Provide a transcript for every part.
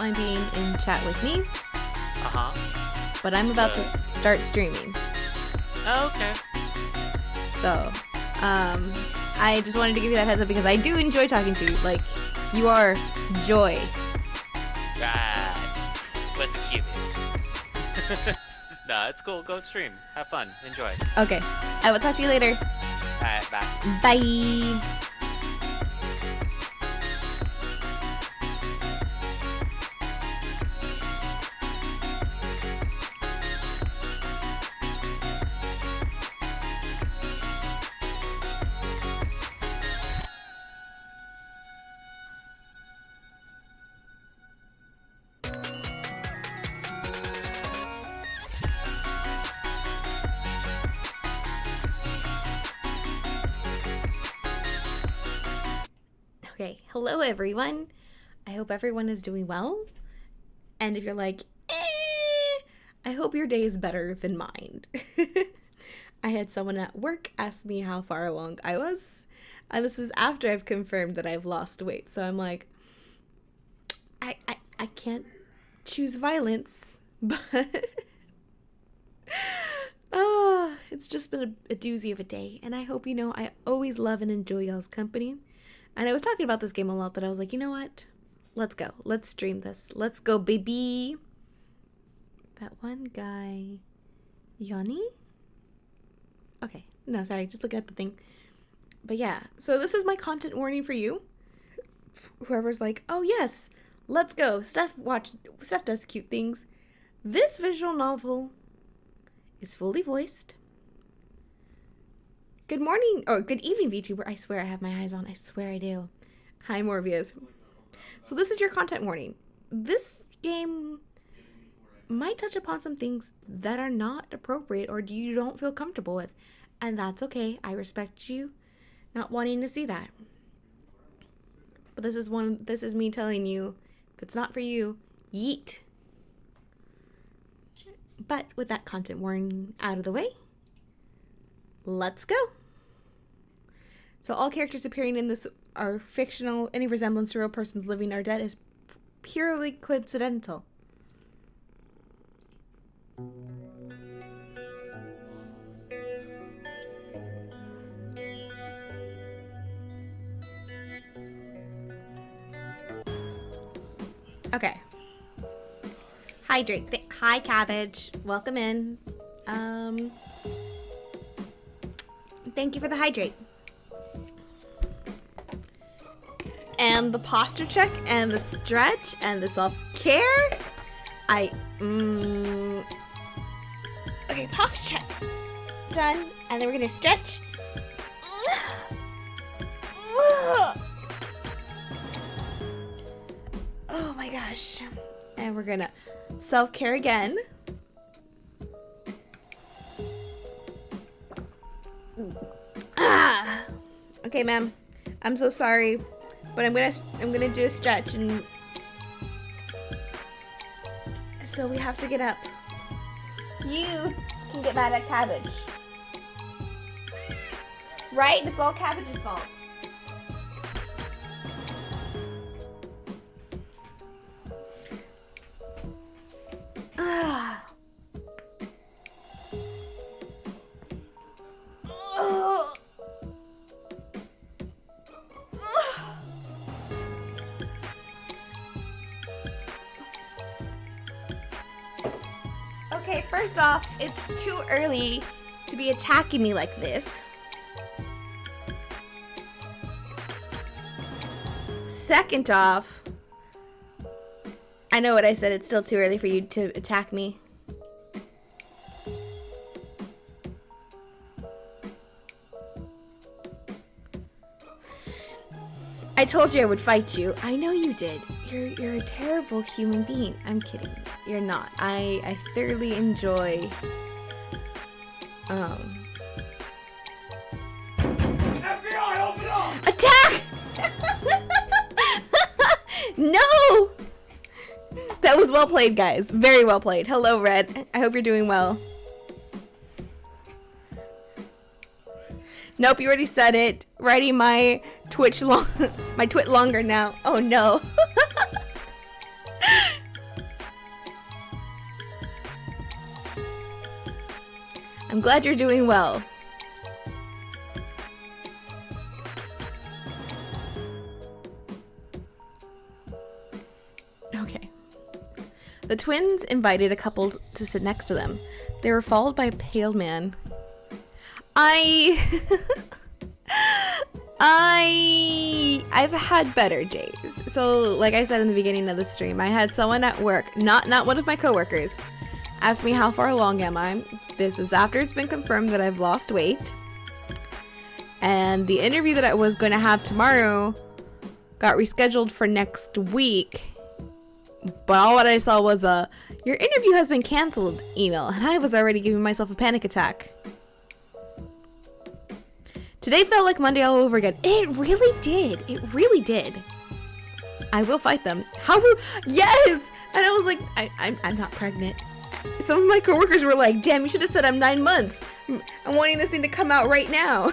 mind being in chat with me. But I'm about to start streaming. Oh, okay. So, I just wanted to give you that heads up because I do enjoy talking to you. Like, you are joy. Right. Let's keep it. Nah, it's cool. Go stream. Have fun. Enjoy. Okay. I will talk to you later. Alright, bye. Bye. Okay, hello everyone. I hope everyone is doing well. And if you're like, I hope your day is better than mine. I had someone at work ask me how far along I was. And this is after I've confirmed that I've lost weight. So I'm like, I can't choose violence, but it's just been a doozy of a day. And I hope you know I always love and enjoy y'all's company. And I was talking about this game a lot that I was like, you know what? Let's go. Let's stream this. Let's go, baby. That one guy. Yanni? Okay. No, sorry. Just looking at the thing. But yeah. So this is my content warning for you. Whoever's like, oh yes, let's go. Steph does cute things. This visual novel is fully voiced. Good morning, or good evening, VTuber. I swear I have my eyes on. I swear I do. Hi, Morbius. So this is your content warning. This game might touch upon some things that are not appropriate or you don't feel comfortable with. And that's okay. I respect you not wanting to see that. But this is me telling you, if it's not for you, yeet. But with that content warning out of the way, let's go. So all characters appearing in this are fictional. Any resemblance to real persons living or dead is purely coincidental. Okay. Hi, Drake. Hi, Cabbage. Welcome in. Thank you for the hydrate. And the posture check and the stretch and the self-care. Okay, posture check. Done. And then we're gonna stretch. Oh my gosh. And we're gonna self-care again. Okay, ma'am. I'm so sorry, but I'm gonna do a stretch, and so we have to get up. You can get mad at Cabbage, right? It's all Cabbage's fault. Okay, first off, it's too early to be attacking me like this. Second off, I know what I said, it's still too early for you to attack me. I told you I would fight you. I know you did. You're a terrible human being. I'm kidding. You're not. I thoroughly enjoy FBI, open up! Attack! No! That was well played, guys. Very well played. Hello, Red. I hope you're doing well. Nope, you already said it. Writing my my twit longer now. Oh no. I'm glad you're doing well. Okay. The twins invited a couple to sit next to them. They were followed by a pale man. I've had better days. So, like I said in the beginning of the stream, I had someone at work, not one of my coworkers, ask me how far along am I. This is after it's been confirmed that I've lost weight. And the interview that I was going to have tomorrow got rescheduled for next week. But all what I saw was a "your interview has been canceled" email, and I was already giving myself a panic attack. Today felt like Monday all over again. It really did. It really did. I will fight them. Yes! And I was like, I'm not pregnant. Some of my coworkers were like, damn, you should have said I'm 9 months. I'm wanting this thing to come out right now.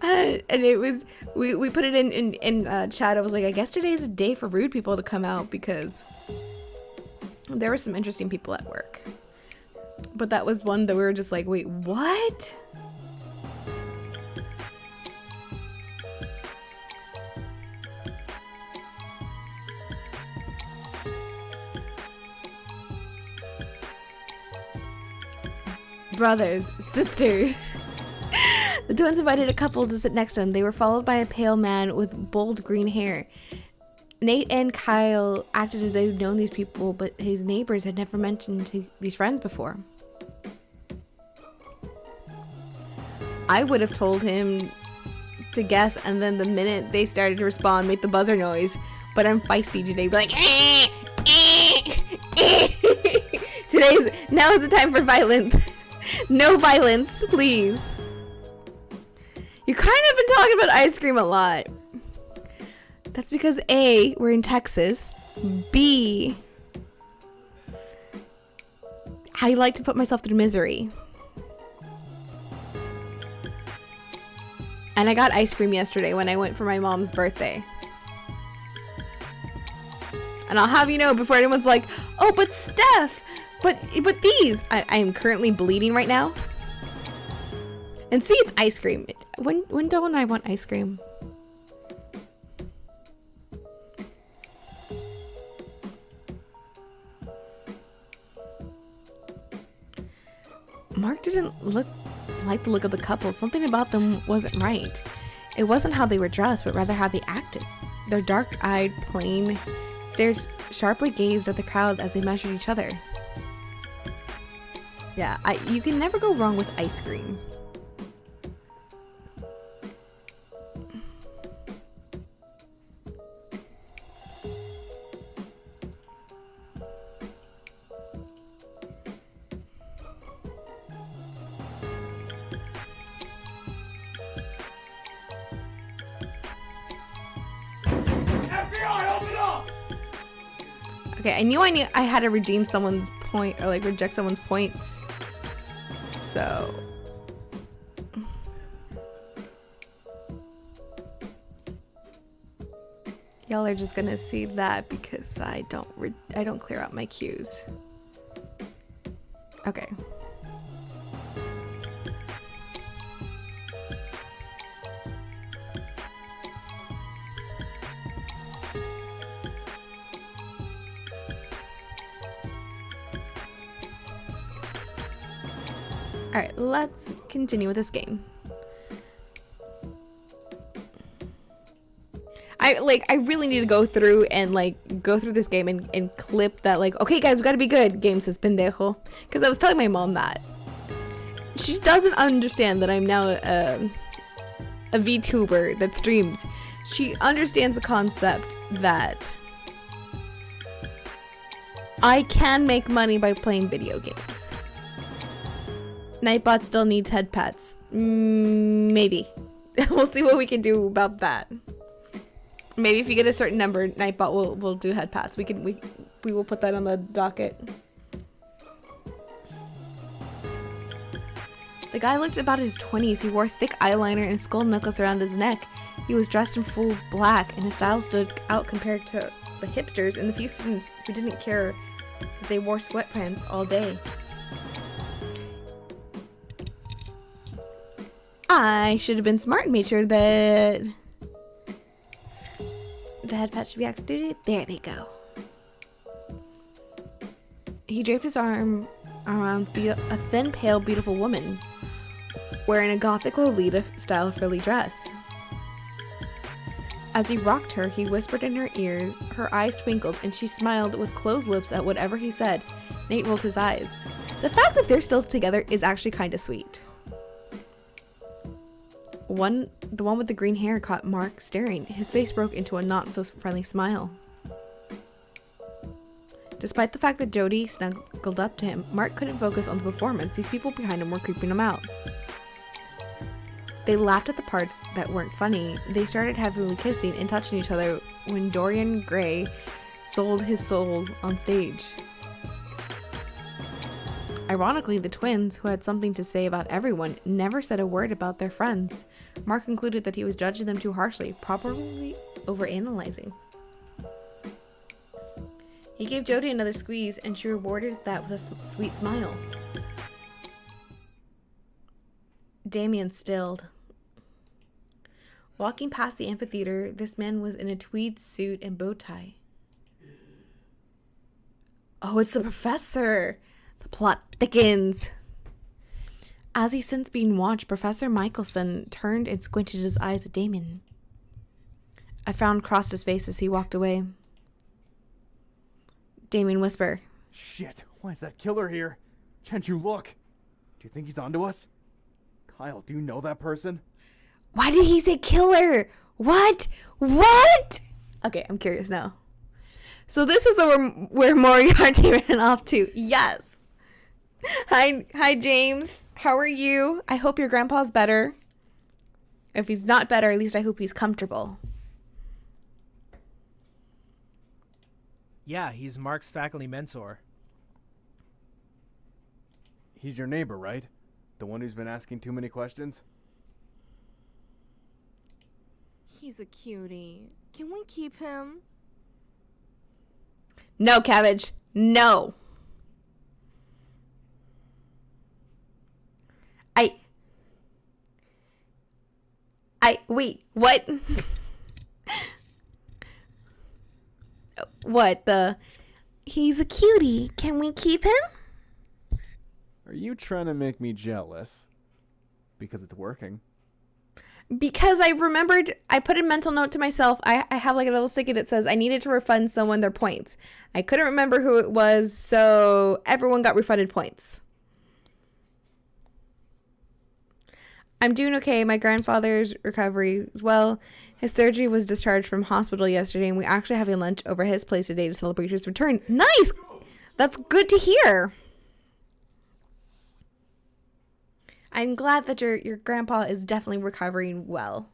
And it was, we put it in chat. I was like, I guess today's a day for rude people to come out, because there were some interesting people at work. But that was one that we were just like, wait, what? Brothers, sisters. The twins invited a couple to sit next to them. They were followed by a pale man with bold green hair. Nate and Kyle acted as they'd known these people, but his neighbors had never mentioned these friends before. I would have told him to guess, and then the minute they started to respond, make the buzzer noise. But I'm feisty today. Be like, now is the time for violence. No violence, please. You kind of been talking about ice cream a lot. That's because A, we're in Texas. B, I like to put myself through misery. And I got ice cream yesterday when I went for my mom's birthday. And I'll have you know, before anyone's like, oh, but Steph, but these. I am currently bleeding right now. And see, it's ice cream. When don't I want ice cream? Mark didn't like the look of the couple. Something about them wasn't right. It wasn't how they were dressed, but rather how they acted. Their dark-eyed, plain stares sharply gazed at the crowd as they measured each other. Yeah, you can never go wrong with ice cream. FBI, open up! Okay, I knew I had to redeem someone's point, or like reject someone's points. So y'all are just gonna see that because I don't clear out my cues. Okay. Alright, let's continue with this game. I really need to go through this game and clip that, like, okay guys, we gotta be good. Game says pendejo. Because I was telling my mom that. She doesn't understand that I'm now a VTuber that streams. She understands the concept that I can make money by playing video games. Nightbot still needs head pats. Maybe. We'll see what we can do about that. Maybe if you get a certain number, Nightbot will do head pats. We will put that on the docket. The guy looked about his 20s. He wore thick eyeliner and skull necklace around his neck. He was dressed in full black, and his style stood out compared to the hipsters and the few students who didn't care They wore sweatpants all day. I should have been smart and made sure that the head patch should be activated. There they go. He draped his arm around a thin, pale, beautiful woman wearing a gothic Lolita-style frilly dress. As he rocked her, he whispered in her ear, her eyes twinkled, and she smiled with closed lips at whatever he said. Nate rolled his eyes. The fact that they're still together is actually kind of sweet. The one with the green hair caught Mark staring. His face broke into a not-so-friendly smile. Despite the fact that Jody snuggled up to him, Mark couldn't focus on the performance. These people behind him were creeping him out. They laughed at the parts that weren't funny. They started heavily kissing and touching each other when Dorian Gray sold his soul on stage. Ironically, the twins, who had something to say about everyone, never said a word about their friends. Mark concluded that he was judging them too harshly, probably overanalyzing. He gave Jody another squeeze, and she rewarded that with a sweet smile. Damien stilled. Walking past the amphitheater, this man was in a tweed suit and bow tie. Oh, it's the professor! The plot thickens. As he's since being watched, Professor Michelson turned and squinted his eyes at Damien. A frown crossed his face as he walked away. Damien whispered, Shit, why is that killer here? Can't you look? Do you think he's onto us? Kyle, do you know that person? Why did he say killer? What? What? Okay, I'm curious now. So this is where Moriarty ran off to. Yes. Hi, James. How are you? I hope your grandpa's better. If he's not better, at least I hope he's comfortable. Yeah, he's Mark's faculty mentor. He's your neighbor, right? The one who's been asking too many questions? He's a cutie. Can we keep him? No, Cabbage. No. Wait, what? What, he's a cutie. Can we keep him? Are you trying to make me jealous? Because it's working. Because I remembered, I put a mental note to myself. I have like a little sticky that says I needed to refund someone their points. I couldn't remember who it was, so everyone got refunded points. I'm doing okay. My grandfather's recovery as well. His surgery was discharged from hospital yesterday, and we actually having lunch over his place today to celebrate his return. Nice! That's good to hear. I'm glad that your grandpa is definitely recovering well.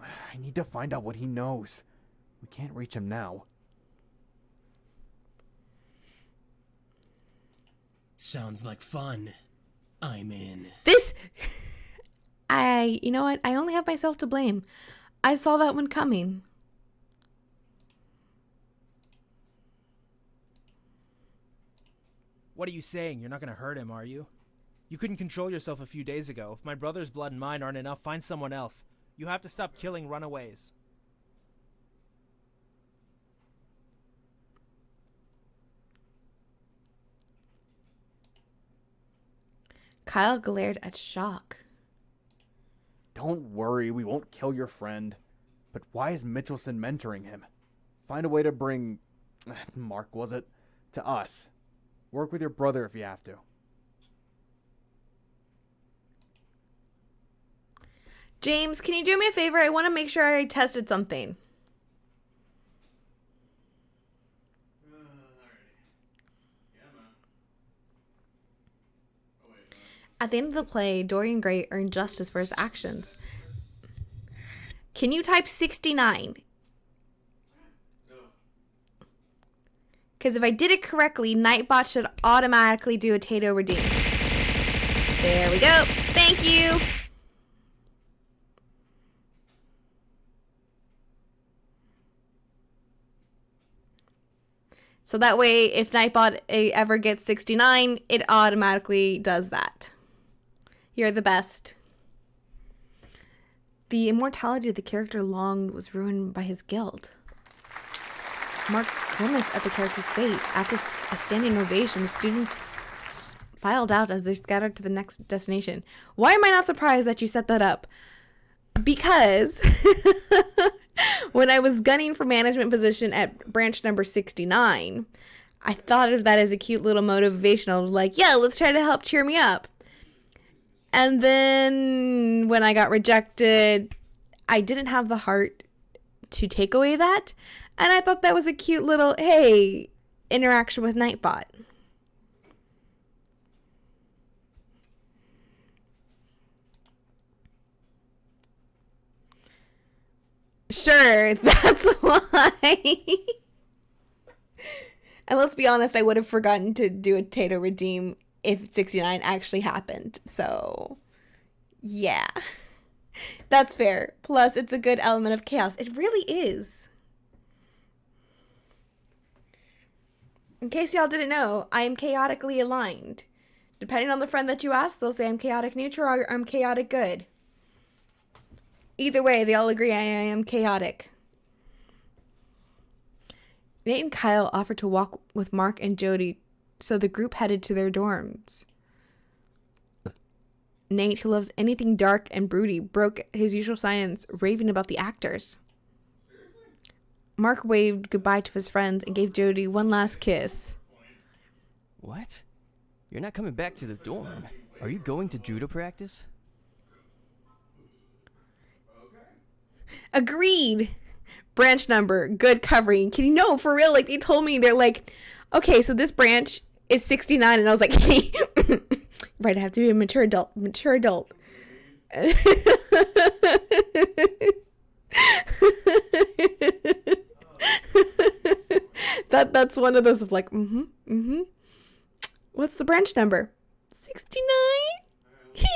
I need to find out what he knows. We can't reach him now. Sounds like fun. I'm in. You know what? I only have myself to blame. I saw that one coming. What are you saying? You're not going to hurt him, are you? You couldn't control yourself a few days ago. If my brother's blood and mine aren't enough, find someone else. You have to stop killing runaways. Kyle glared at shock. Don't worry, we won't kill your friend. But why is Mitchelson mentoring him? Find a way to bring... Mark, was it? To us. Work with your brother if you have to. James, can you do me a favor? I want to make sure I tested something. At the end of the play, Dorian Gray earned justice for his actions. Can you type 69? Because if I did it correctly, Nightbot should automatically do a Tato redeem. There we go. Thank you. So that way, if Nightbot ever gets 69, it automatically does that. You're the best. The immortality of the character Long was ruined by his guilt. Mark grimaced at the character's fate. After a standing ovation, the students filed out as they scattered to the next destination. Why am I not surprised that you set that up? Because when I was gunning for management position at branch number 69, I thought of that as a cute little motivational, like, yeah, let's try to help cheer me up. And then when I got rejected, I didn't have the heart to take away that. And I thought that was a cute little, hey, interaction with Nightbot. Sure, that's why. And let's be honest, I would have forgotten to do a Tato redeem if 69 actually happened. So, yeah. That's fair. Plus, it's a good element of chaos. It really is. In case y'all didn't know, I am chaotically aligned. Depending on the friend that you ask, they'll say I'm chaotic neutral or I'm chaotic good. Either way, they all agree I am chaotic. Nate and Kyle offered to walk with Mark and Jody, so the group headed to their dorms. Nate, who loves anything dark and broody, broke his usual silence, raving about the actors. Mark waved goodbye to his friends and gave Jody one last kiss. What? You're not coming back to the dorm. Are you going to judo practice? Agreed. Branch number, good covering. Can you know, for real, like, they told me, they're like, okay, so this branch is 69, and I was like, right, I have to be a mature adult. That's one of those of like, what's the branch number? 69?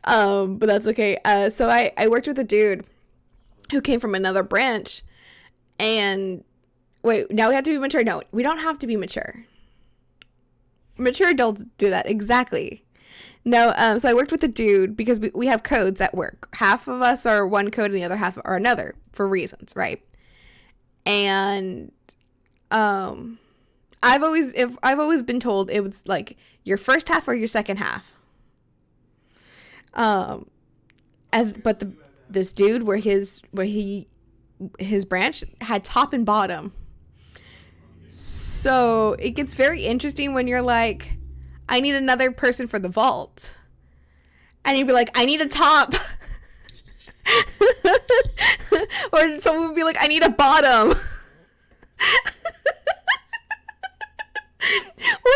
But that's okay. So I worked with a dude who came from another branch, and wait, now we have to be mature? No, we don't have to be mature. Mature adults do that, exactly. No, so I worked with a dude because we have codes at work. Half of us are one code and the other half are another for reasons, right? And I've always been told it was like your first half or your second half. But this dude where his branch had top and bottom. So it gets very interesting when you're like, I need another person for the vault. And you'd be like, I need a top. Or someone would be like, I need a bottom. When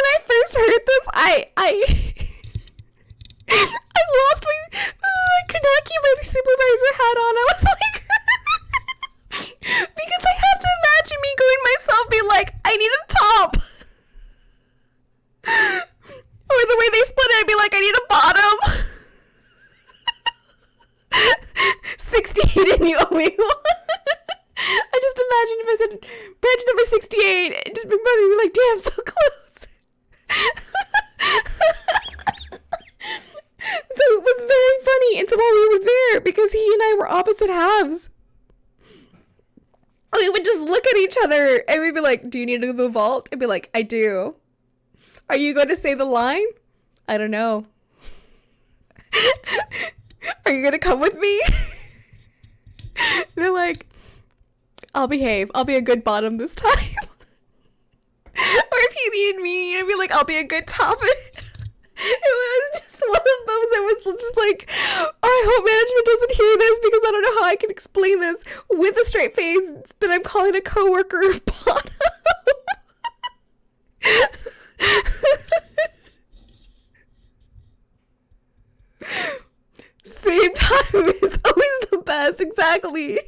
I first heard this, I lost my, I could not keep my supervisor hat on. I was like, because I have to imagine me going myself, be like, I need a top. Or the way they split it, I'd be like, I need a bottom. 68 and you owe me one. I just imagine if I said branch number 68, just Big Brother would be like, damn, so close. So it was very funny until while we were there, because he and I were opposite halves. We would just look at each other and we'd be like, do you need to go to the vault? I'd be like, I do. Are you going to say the line? I don't know. Are you going to come with me? They're like, I'll behave. I'll be a good bottom this time. Or if he needed me, I'd be like, I'll be a good top. It was just one of those that was just like, oh, I hope management doesn't hear this, because I don't know how I can explain this with a straight face that I'm calling a coworker bottom. Same time is always the best, exactly.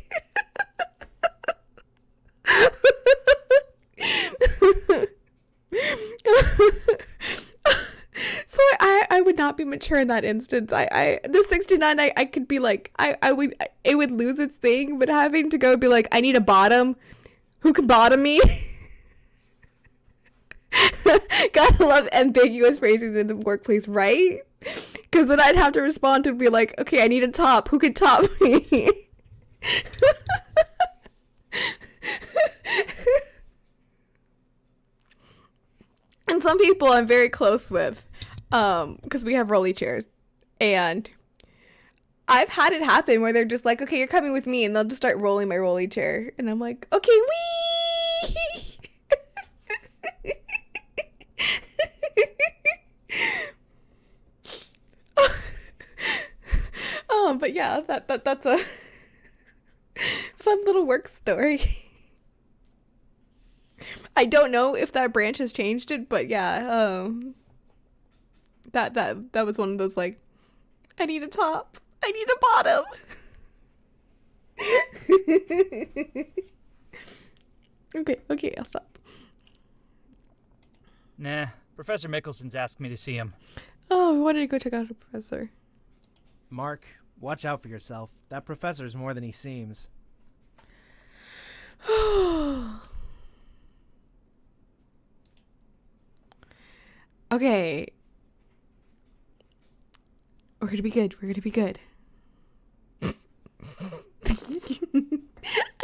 So I would not be mature in that instance. The 69, I could be like, it would lose its thing, but having to go be like, I need a bottom Who can bottom me? Gotta love ambiguous phrasing in the workplace, right? Because then I'd have to respond to be like, okay, I need a top. Who could top me? And some people I'm very close with, because we have rolly chairs. And I've had it happen where they're just like, okay, you're coming with me. And they'll just start rolling my rolly chair. And I'm like, okay, wee! But yeah, that's a fun little work story. I don't know if that branch has changed it, but yeah, that was one of those like, I need a top, I need a bottom. Okay, I'll stop. Nah, Professor Mickelson's asked me to see him. Oh, we wanted to go check out a professor. Mark, watch out for yourself. That professor's more than he seems. Okay. We're gonna be good. I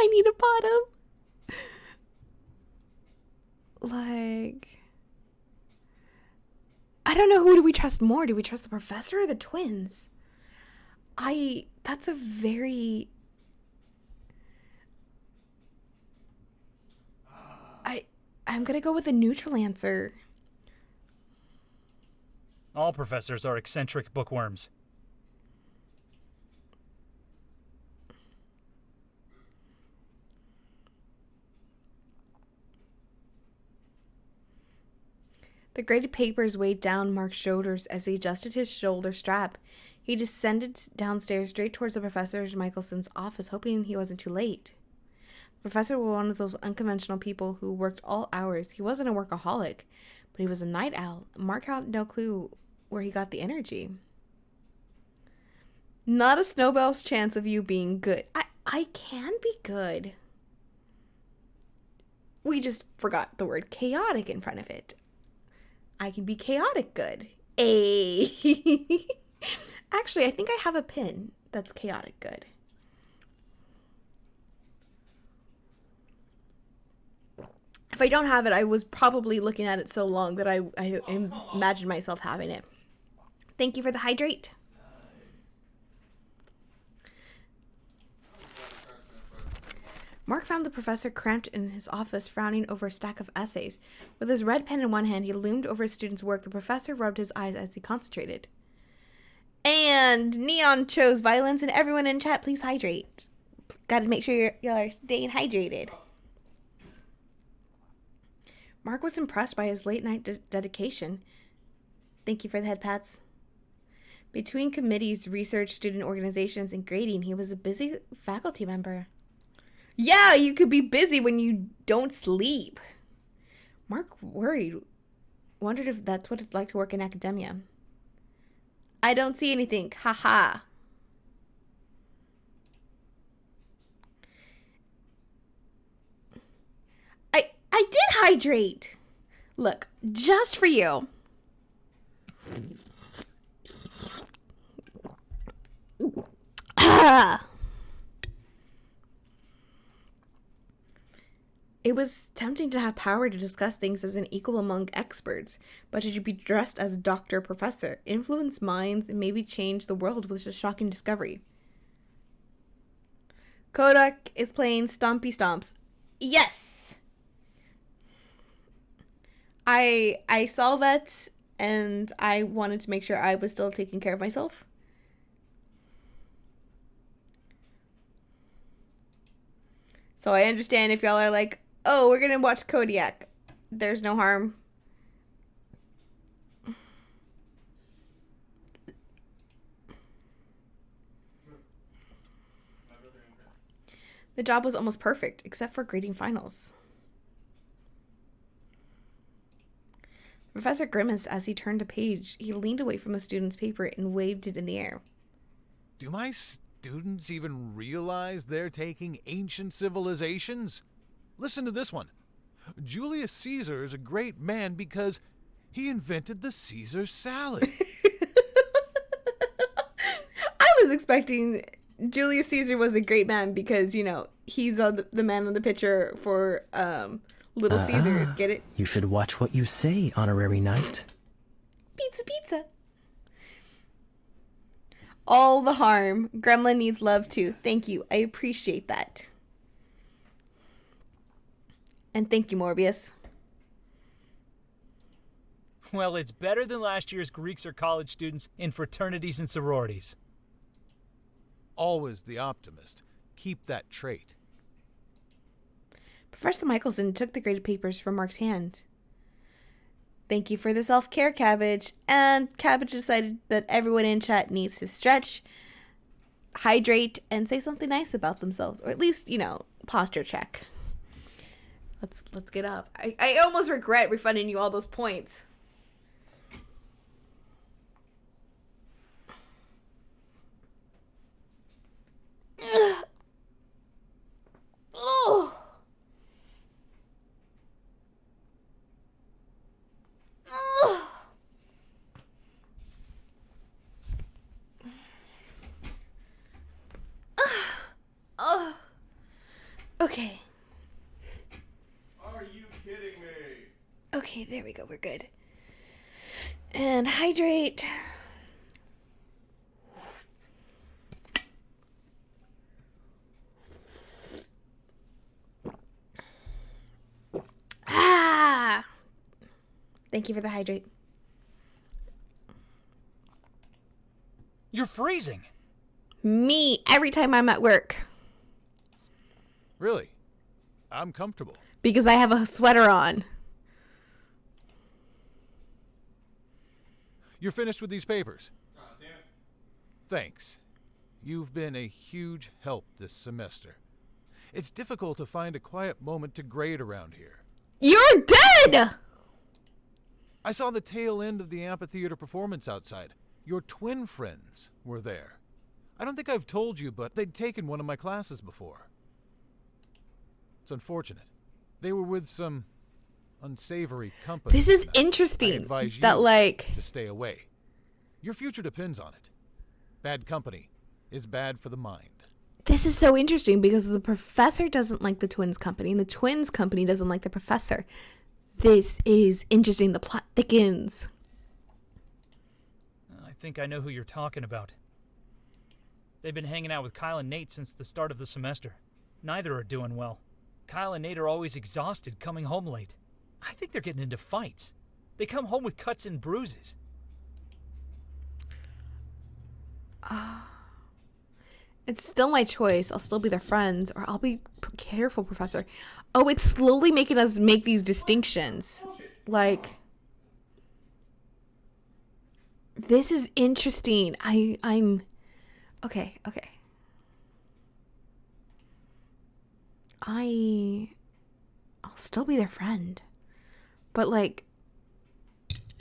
need a bottom. Like, I don't know, who do we trust more? Do we trust the professor or the twins? That's a very... I'm gonna go with a neutral answer. All professors are eccentric bookworms. The graded papers weighed down Mark's shoulders as he adjusted his shoulder strap. He descended downstairs straight towards the Professor Michelson's office, hoping he wasn't too late. The professor was one of those unconventional people who worked all hours. He wasn't a workaholic, but he was a night owl. Mark had no clue where he got the energy. Not a snowball's chance of you being good. I can be good. We just forgot the word chaotic in front of it. I can be chaotic good. Actually, I think I have a pin that's chaotic good. If I don't have it, I was probably looking at it so long that I imagined myself having it. Thank you for the hydrate. Mark found the professor cramped in his office, frowning over a stack of essays. With his red pen in one hand, he loomed over his student's work. The professor rubbed his eyes as he concentrated. And Neon chose violence, and everyone in chat, please hydrate. Gotta make sure y'all are staying hydrated. Mark was impressed by his late-night dedication. Thank you for the head pats. Between committees, research, student organizations, and grading, he was a busy faculty member. Yeah, you could be busy when you don't sleep. Mark wondered if that's what it's like to work in academia. I don't see anything. Haha. I did hydrate. Look, just for you. It was tempting to have power to discuss things as an equal among experts, but to be dressed as Dr. Professor, influence minds, and maybe change the world with a shocking discovery. Kodak is playing Stompy Stomps. Yes! I saw that, and I wanted to make sure I was still taking care of myself. So I understand if y'all are like, oh, we're gonna watch Kodiak. There's no harm. The job was almost perfect, except for grading finals. The professor grimaced as he turned a page. He leaned away from a student's paper and waved it in the air. Do my students even realize they're taking ancient civilizations? Listen to this one. Julius Caesar is a great man because he invented the Caesar salad. I was expecting Julius Caesar was a great man because, you know, he's the man on the picture for Little Caesars. Get it? You should watch what you say, honorary knight. Pizza, pizza. All the harm. Gremlin needs love too. Thank you. I appreciate that. And thank you, Morbius. Well, it's better than last year's Greeks or college students in fraternities and sororities. Always the optimist. Keep that trait. Professor Michelson took the graded papers from Mark's hand. Thank you for the self-care, Cabbage. And Cabbage decided that everyone in chat needs to stretch, hydrate, and say something nice about themselves. Or at least, you know, posture check. Let's get up. I almost regret refunding you all those points. Ugh. Oh. Ugh. Oh. Okay. Are you kidding me? Okay, there we go. We're good. And hydrate. Ah! Thank you for the hydrate. You're freezing. Me, every time I'm at work. Really? I'm comfortable. Because I have a sweater on. You're finished with these papers? Thanks. You've been a huge help this semester. It's difficult to find a quiet moment to grade around here. You're dead! I saw the tail end of the amphitheater performance outside. Your twin friends were there. I don't think I've told you, but they'd taken one of my classes before. It's unfortunate. They were with some unsavory company. This is tonight. I interesting. advise That, you like... to stay away. Your future depends on it. Bad company is bad for the mind. This is so interesting because the professor doesn't like the twins company and the twins company doesn't like the professor. This is interesting. The plot thickens. I think I know who you're talking about. They've been hanging out with Kyle and Nate since the start of the semester. Neither are doing well. Kyle and Nate are always exhausted, coming home late. I think they're getting into fights. They come home with cuts and bruises. It's still my choice. I'll still be their friends, or I'll be careful, Professor. Oh, it's slowly making us make these distinctions. Like, this is interesting. I'm okay. I'll still be their friend, but like,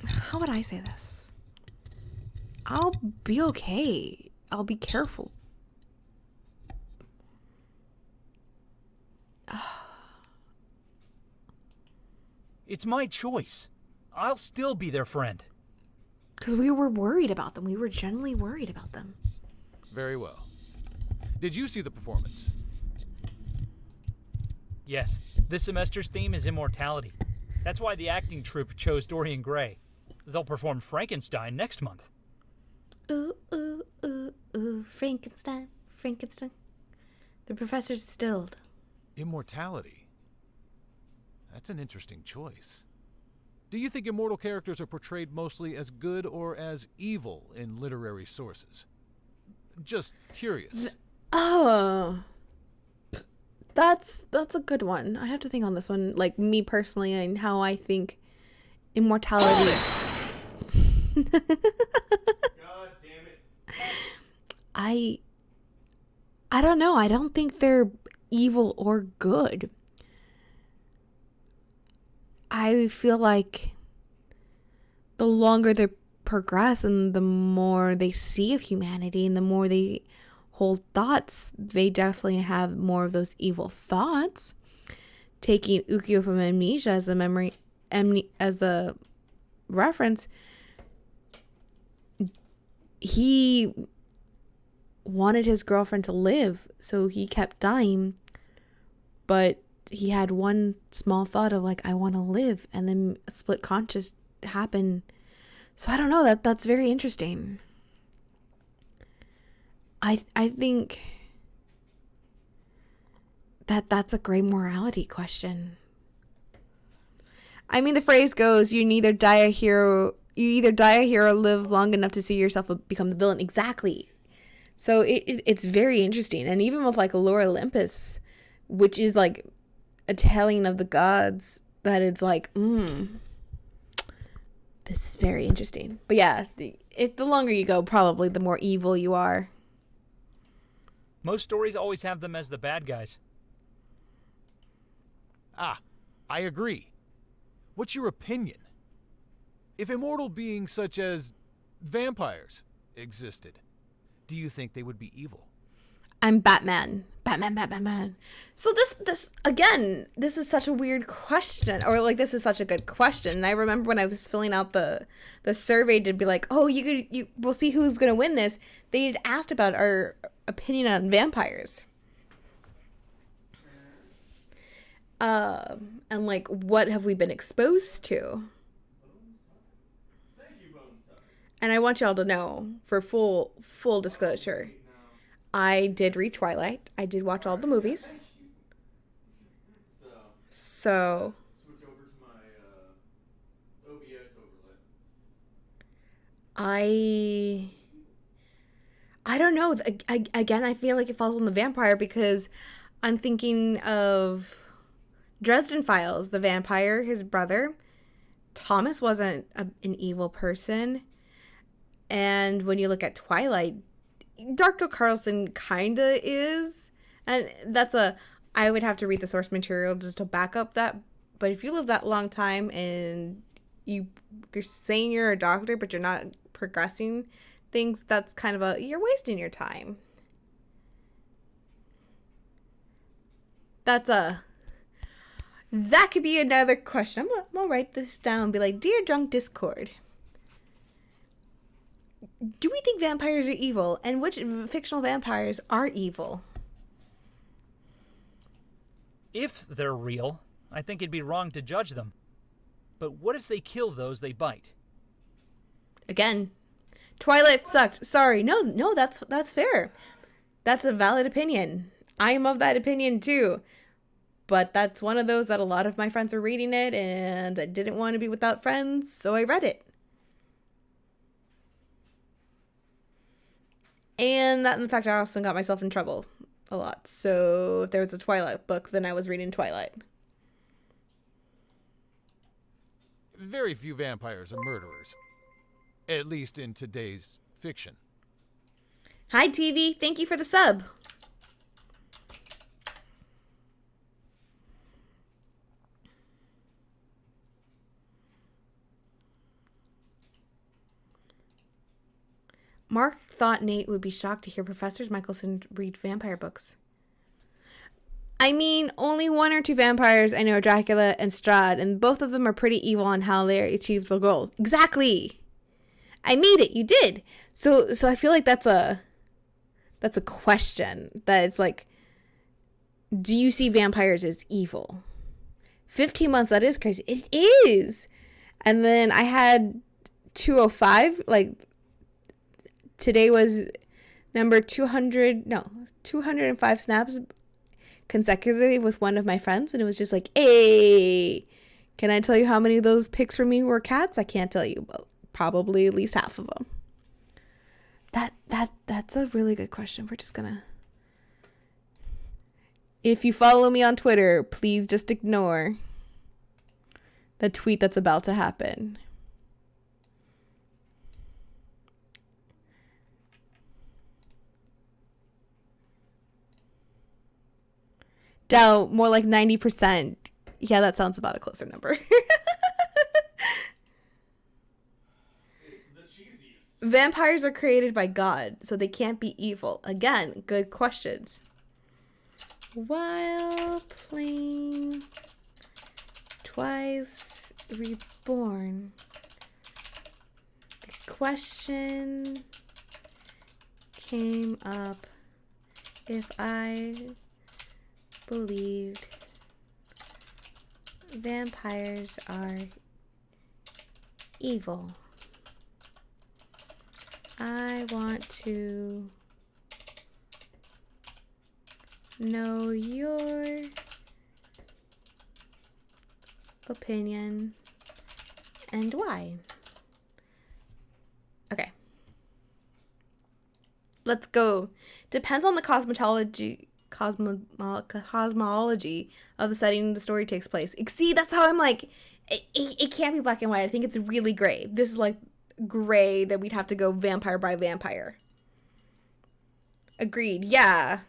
how would I say this? I'll be okay. I'll be careful. It's my choice. I'll still be their friend. Because we were worried about them. We were genuinely worried about them. Very well. Did you see the performance? Yes, this semester's theme is immortality. That's why the acting troupe chose Dorian Gray. They'll perform Frankenstein next month. Ooh, ooh, ooh, ooh, Frankenstein, Frankenstein. The professor's stilled. Immortality. That's an interesting choice. Do you think immortal characters are portrayed mostly as good or as evil in literary sources? Just curious. Oh. That's a good one. I have to think on this one. Like, me personally and how I think immortality is. God damn it. I don't know. I don't think they're evil or good. I feel like the longer they progress and the more they see of humanity and the more they hold thoughts, they definitely have more of those evil thoughts. taking Ukyo from Amnesia as the memory, as the reference, he wanted his girlfriend to live, so he kept dying, but he had one small thought of like, I want to live, and then a split conscious happened. So I don't know, that's very interesting. I think that's a great morality question. I mean, the phrase goes, you either die a hero or live long enough to see yourself become the villain. Exactly. So it's very interesting. And even with like Lore Olympus, which is like a telling of the gods, that it's like, this is very interesting. But yeah, the longer you go, probably the more evil you are. Most stories always have them as the bad guys. Ah, I agree. What's your opinion? If immortal beings such as vampires existed, do you think they would be evil? I'm Batman. Batman. So this again, this is such a weird question, or like this is such a good question. And I remember when I was filling out the survey to be like, oh, we'll see who's gonna win this. They had asked about our opinion on vampires. And like, what have we been exposed to? And I want y'all to know, for full disclosure, I did read Twilight. I did watch all the movies. So Switch over to my OBS overlay. I don't know. Again, I feel like it falls on the vampire because I'm thinking of Dresden Files, the vampire, his brother. Thomas wasn't an evil person. And when you look at Twilight, Dr. Carlson kinda is. And I would have to read the source material just to back up that. But if you live that long time and you're saying you're a doctor, but you're not progressing things, that's kind of you're wasting your time. That could be another question. I'm gonna write this down and be like, Dear Drunk Discord, do we think vampires are evil? And which fictional vampires are evil? If they're real, I think it'd be wrong to judge them. But what if they kill those they bite? Again, Twilight sucked. Sorry. No, that's fair. That's a valid opinion. I am of that opinion too. But that's one of those that a lot of my friends are reading it, and I didn't want to be without friends, so I read it. And that, in fact, I also got myself in trouble a lot. So if there was a Twilight book, then I was reading Twilight. Very few vampires are murderers. At least in today's fiction. Hi, TV. Thank you for the sub. Mark thought Nate would be shocked to hear Professor Michelson read vampire books. I mean, only one or two vampires I know are Dracula and Strahd, and both of them are pretty evil on how they achieve their goals. Exactly. I made it. You did. So I feel like that's a question that it's like, do you see vampires as evil? 15 months, that is crazy. It is. And then I had 205, like, today was number 205 snaps consecutively with one of my friends, and it was just like, hey, can I tell you how many of those pics for me were cats? I can't tell you, but probably at least half of them. That's a really good question. We're just gonna, if you follow me on Twitter, please just ignore the tweet that's about to happen. Down more like 90%. Yeah, that sounds about a closer number. It's the cheesiest. Vampires are created by God, so they can't be evil. Again, good questions. While playing Twice Reborn, the question came up if I believed vampires are evil. I want to know your opinion and why. Okay. Let's go. Depends on the cosmology of the setting the story takes place. See, that's how I'm like, it can't be black and white. I think it's really gray. This is like gray that we'd have to go vampire by vampire. Agreed. Yeah.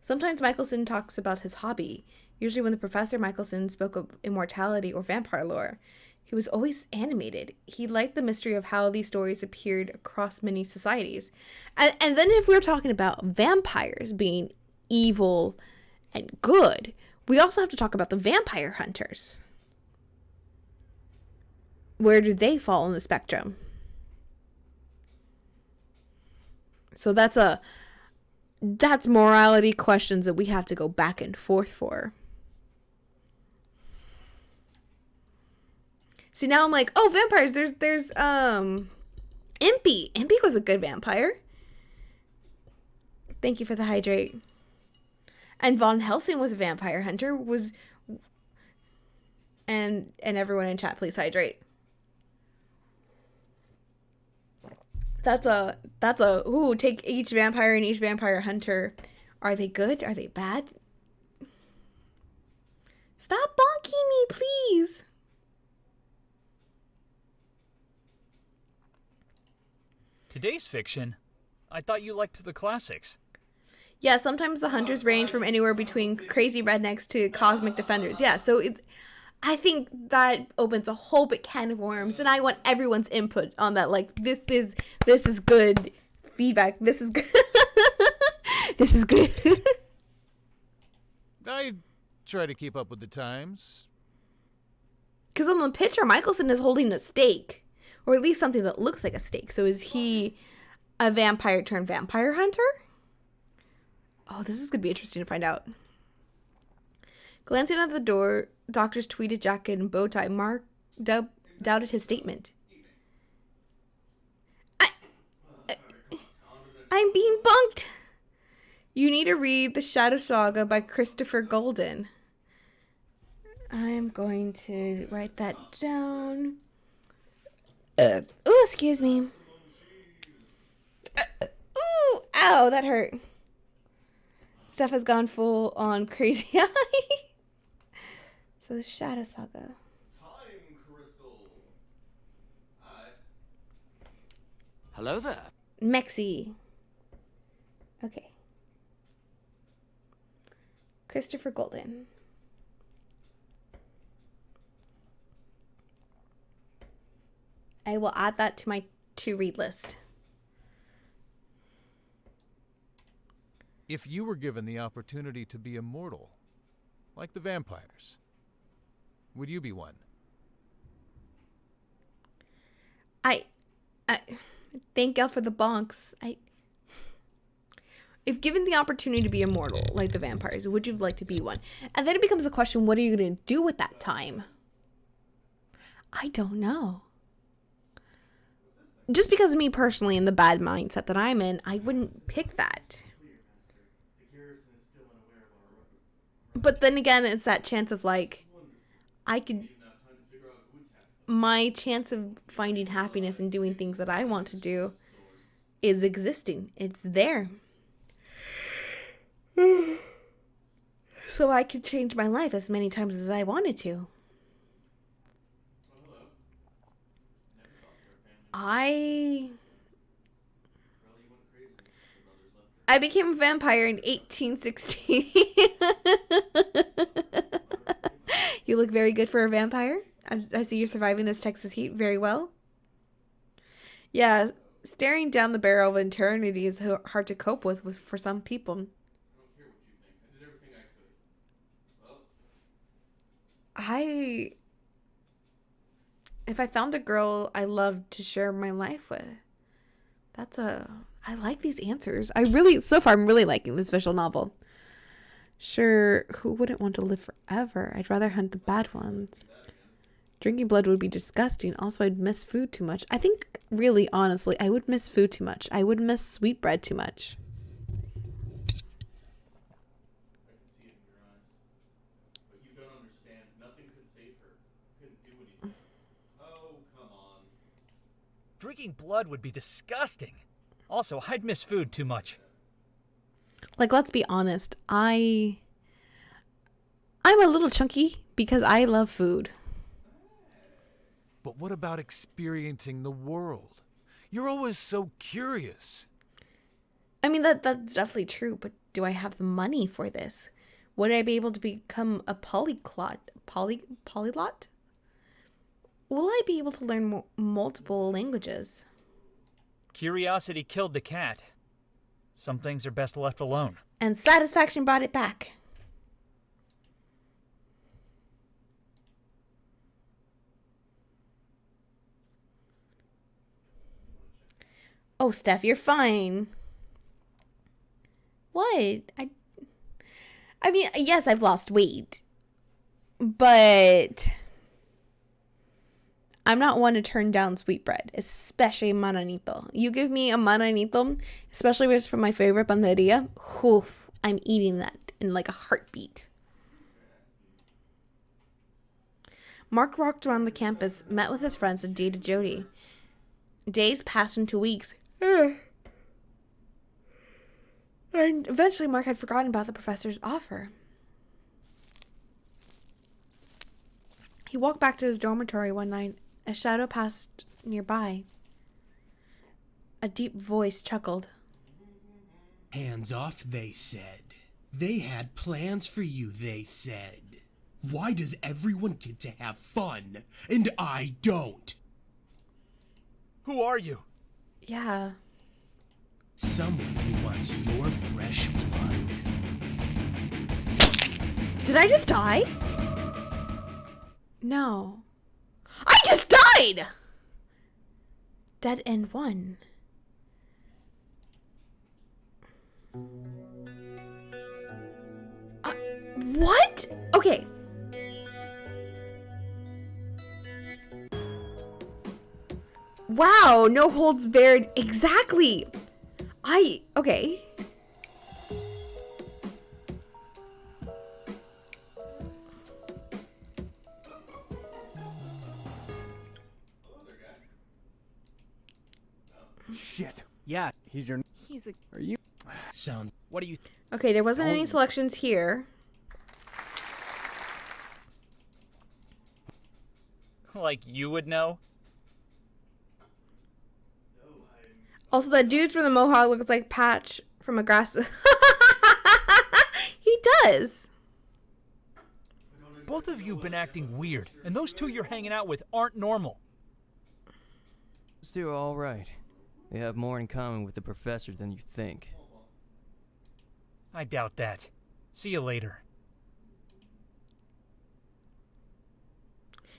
Sometimes Michelson talks about his hobby. Usually when the Professor Michelson spoke of immortality or vampire lore, he was always animated. He liked the mystery of how these stories appeared across many societies. And then if we're talking about vampires being evil and good, we also have to talk about the vampire hunters. Where do they fall on the spectrum? So that's morality questions that we have to go back and forth for. See, now I'm like, oh, vampires. There's Impy. Impy was a good vampire. Thank you for the hydrate. And Von Helsing was a vampire hunter. And everyone in chat, please hydrate. That's a take each vampire and each vampire hunter. Are they good? Are they bad? Stop bonking me, please. Today's fiction? I thought you liked the classics. Yeah, sometimes the hunters range from anywhere between crazy rednecks to cosmic defenders. Yeah, so I think that opens a whole big can of worms, and I want everyone's input on that. Like, this is good feedback. This is good. This is good. I try to keep up with the times. Because on the picture, Michelson is holding a stake. Or at least something that looks like a stake. So is he a vampire turned vampire hunter? Oh, this is going to be interesting to find out. Glancing at the door, doctor's tweeted jacket and bow tie, Mark doubted his statement. I'm being bunked. You need to read The Shadow Saga by Christopher Golden. I'm going to write that down. Oh, excuse me. Ooh, ow, that hurt. Stuff has gone full on crazy eye. So The Shadow Saga. Time crystal. Hi. Hello there. Mexi. Okay. Christopher Golden. I will add that to my to-read list. If you were given the opportunity to be immortal, like the vampires, would you be one? I thank God for the bonks. If given the opportunity to be immortal, like the vampires, would you like to be one? And then it becomes a question, what are you going to do with that time? I don't know. Just because of me personally and the bad mindset that I'm in, I wouldn't pick that. But then again, it's that chance of like, my chance of finding happiness and doing things that I want to do is existing. It's there. So I could change my life as many times as I wanted to. I became a vampire in 1816. You look very good for a vampire. I see you're surviving this Texas heat very well. Yeah, staring down the barrel of eternity is hard to cope with for some people. If I found a girl I loved to share my life with, I like these answers. So far, I'm really liking this visual novel. Sure, who wouldn't want to live forever? I'd rather hunt the bad ones. Drinking blood would be disgusting. Also, I'd miss food too much. I think, really, honestly, I would miss food too much. I would miss sweetbread too much. I can see it in your eyes. But you don't understand. Nothing could save her. Couldn't do anything. Oh, come on. Drinking blood would be disgusting. Also, I'd miss food too much. Like, let's be honest. I'm a little chunky because I love food. But what about experiencing the world? You're always so curious. I mean, that's definitely true, but do I have the money for this? Would I be able to become a polyglot? Polyglot? Will I be able to learn multiple languages? Curiosity killed the cat. Some things are best left alone. And satisfaction brought it back. Oh, Steph, you're fine. What? I mean, yes, I've lost weight. But I'm not one to turn down sweetbread, especially mananito. You give me a mananito, especially if it's from my favorite panderia, whew, I'm eating that in like a heartbeat. Mark walked around the campus, met with his friends, and dated Jody. Days passed into weeks. And eventually Mark had forgotten about the professor's offer. He walked back to his dormitory one night. A shadow passed nearby. A deep voice chuckled. Hands off, they said. They had plans for you, they said. Why does everyone get to have fun, and I don't? Who are you? Yeah. Someone who wants your fresh blood. Did I just die? No. I just died! Dead End 1. What? Okay. Wow, no holds barred. Exactly. Okay. Shit. Yeah, He's your. He's a Are you? Sounds what do you... Okay, there wasn't any selections here. Like you would know? Also, that dude from the Mohawk looks like Patch from a grass. He does. Both of you have been acting weird, and those two you're hanging out with aren't normal. They're all right. They have more in common with the professor than you think. I doubt that. See you later.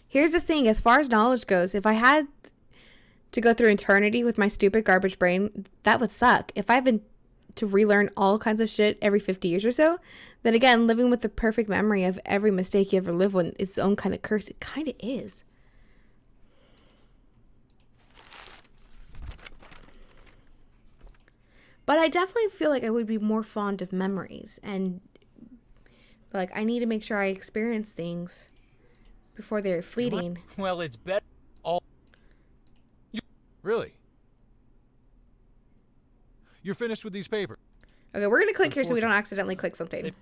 Here's the thing, as far as knowledge goes, if I had to go through eternity with my stupid garbage brain, that would suck. If I've been to relearn all kinds of shit every 50 years or so, then again, living with the perfect memory of every mistake you ever lived with is its own kind of curse. It kind of is. But I definitely feel like I would be more fond of memories, and like I need to make sure I experience things before they're fleeting. Well, it's better. Really? You're finished with these papers? Okay, we're gonna click here so we don't accidentally click something.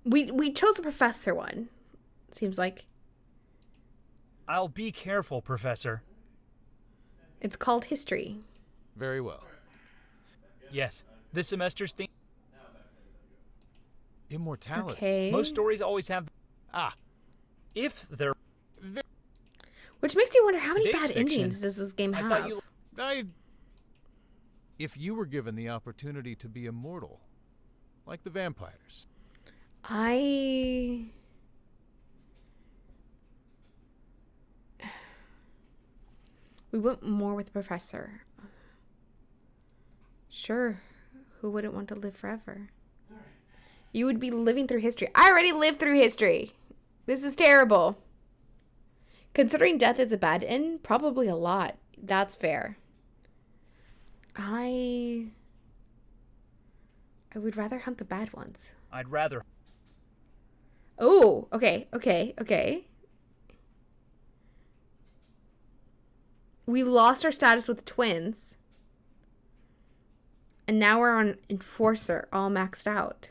We chose the professor one. Seems like I'll be careful, Professor. it's called history. Very well. Yes, this semester's theme. Immortality. Okay. Most stories always have. Ah. If they're. Which makes me wonder how many Today's bad fiction. endings does this game I have? thought you. If you were given the opportunity to be immortal, like the vampires. We went more with the professor. Sure, who wouldn't want to live forever? You would be living through history. I already lived through history. This is terrible. Considering death is a bad end, probably a lot. That's fair. I would rather hunt the bad ones. I'd rather. Oh, okay. We lost our status with twins. And now we're on Enforcer, all maxed out.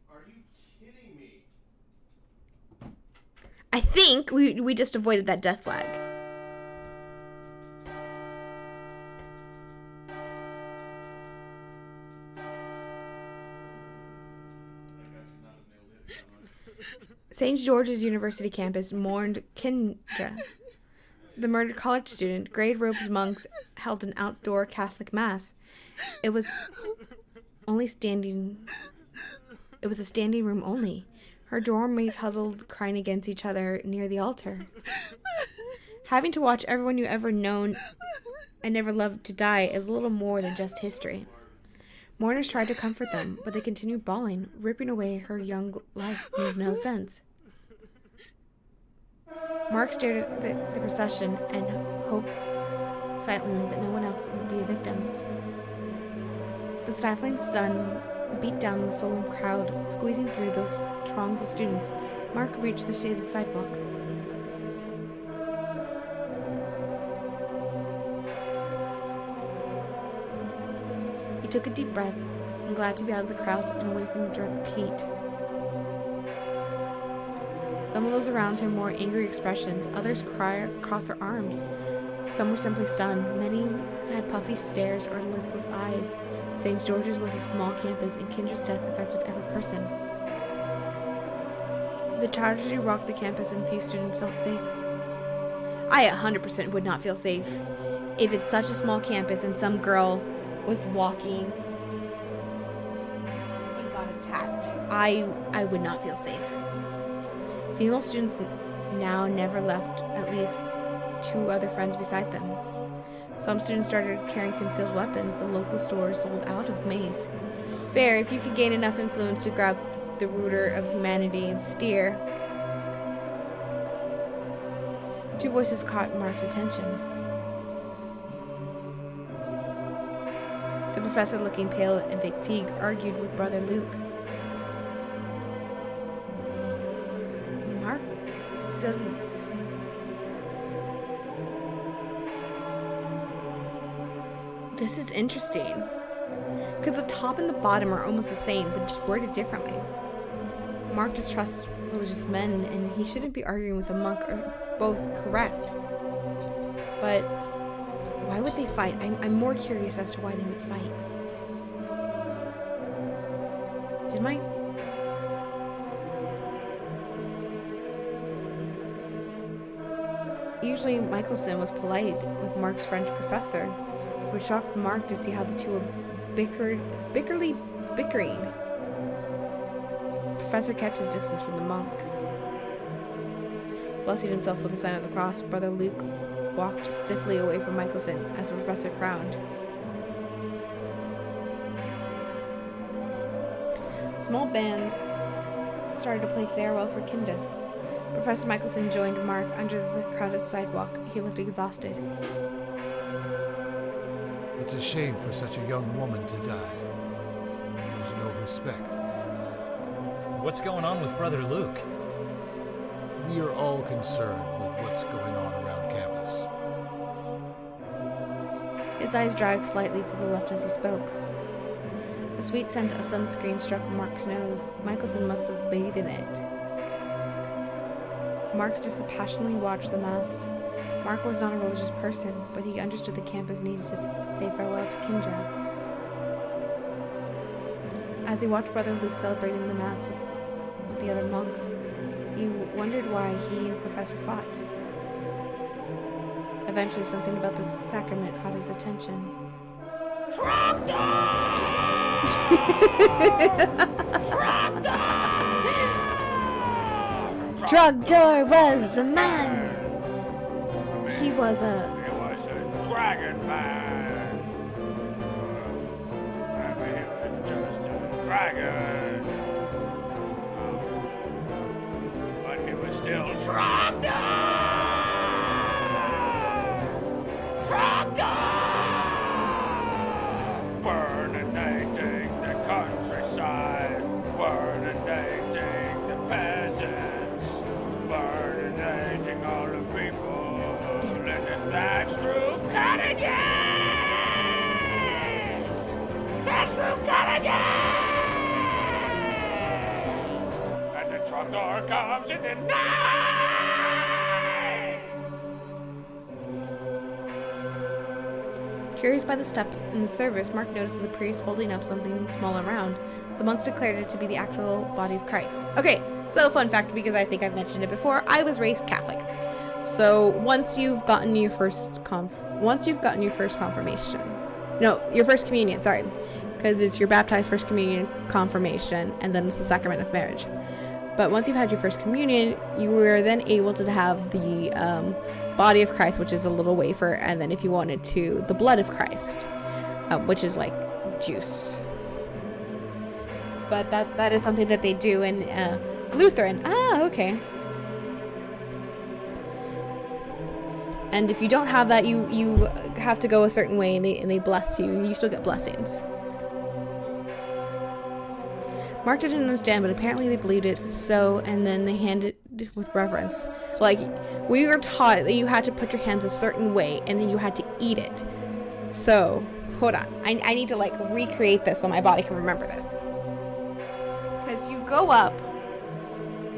Are you kidding me? I think we just avoided that death flag. St. George's University campus mourned Kendra. The murdered college student. Grade robes monks held an outdoor Catholic mass. It was a standing room only. Her dorm mates huddled, crying against each other near the altar. Having to watch everyone you ever known and never loved to die is little more than just history. Mourners tried to comfort them, but they continued bawling. Ripping away her young life made no sense. Mark stared at the procession and hoped silently that no one else would be a victim. The stifling stun beat down the solemn crowd, squeezing through those throngs of students. Mark reached the shaded sidewalk. He took a deep breath, and glad to be out of the crowds and away from the direct heat. Some of those around him wore angry expressions, others crossed their arms. Some were simply stunned. Many had puffy stares or listless eyes. St. George's was a small campus, and Kendra's death affected every person. The tragedy rocked the campus, and few students felt safe. I 100% would not feel safe if it's such a small campus and some girl was walking and got attacked. I would not feel safe. Female students now never left at least 2 other friends beside them. Some students started carrying concealed weapons. The local stores sold out of mace. Fair, if you could gain enough influence to grab the rooter of humanity and steer. 2 voices caught Mark's attention. The professor, looking pale and fatigued, argued with Brother Luke. Mark doesn't seem... This is interesting. Because the top and the bottom are almost the same, but just worded differently. Mark distrusts religious men, and he shouldn't be arguing with a monk, or both correct. But why would they fight? I'm more curious as to why they would fight. Usually Michelson was polite with Mark's French professor, so it shocked Mark to see how the two were bickerly bickering. The professor kept his distance from the monk. Blessing himself with the sign of the cross, Brother Luke walked stiffly away from Michelson as the professor frowned. A small band started to play Farewell for Kinda. Professor Michelson joined Mark under the crowded sidewalk. He looked exhausted. It's a shame for such a young woman to die. There's no respect. What's going on with Brother Luke? We are all concerned with what's going on around campus. His eyes dragged slightly to the left as he spoke. The sweet scent of sunscreen struck Mark's nose. Michelson must have bathed in it. Mark dispassionately watched the mass. Mark was not a religious person, but he understood the campus needed to say farewell to Kendra. As he watched Brother Luke celebrating the mass with the other monks, he wondered why he and the professor fought. Eventually, something about this sacrament caught his attention. Trogdor was a man. He was a It was a dragon man. It was just a dragon. But he was still Trogdor! Trogdor! Burninating the countryside. Burninating the peasants. Burninating all the people in the thatched roof cottages! Thatched roof cottages! And the Trogdor comes in the night! Curious by the steps in the service, Mark noticed the priest holding up something small and round. The monks declared it to be the actual body of Christ. Okay, so fun fact, because I think I've mentioned it before, I was raised Catholic. So once you've gotten your first confirmation, no, your first communion, sorry, because it's your baptized, first communion, confirmation, and then it's the sacrament of marriage. But once you've had your first communion, you were then able to have the body of Christ, which is a little wafer, and then if you wanted to, the blood of Christ, which is like juice. But that is something that they do in Lutheran. Ah, okay. And if you don't have that, you have to go a certain way, and they bless you. You still get blessings. Mark didn't understand, but apparently they believed it so, and then they handed it with reverence. Like, we were taught that you had to put your hands a certain way, and then you had to eat it. So, hold on. I need to, like, recreate this so my body can remember this. Because you go up,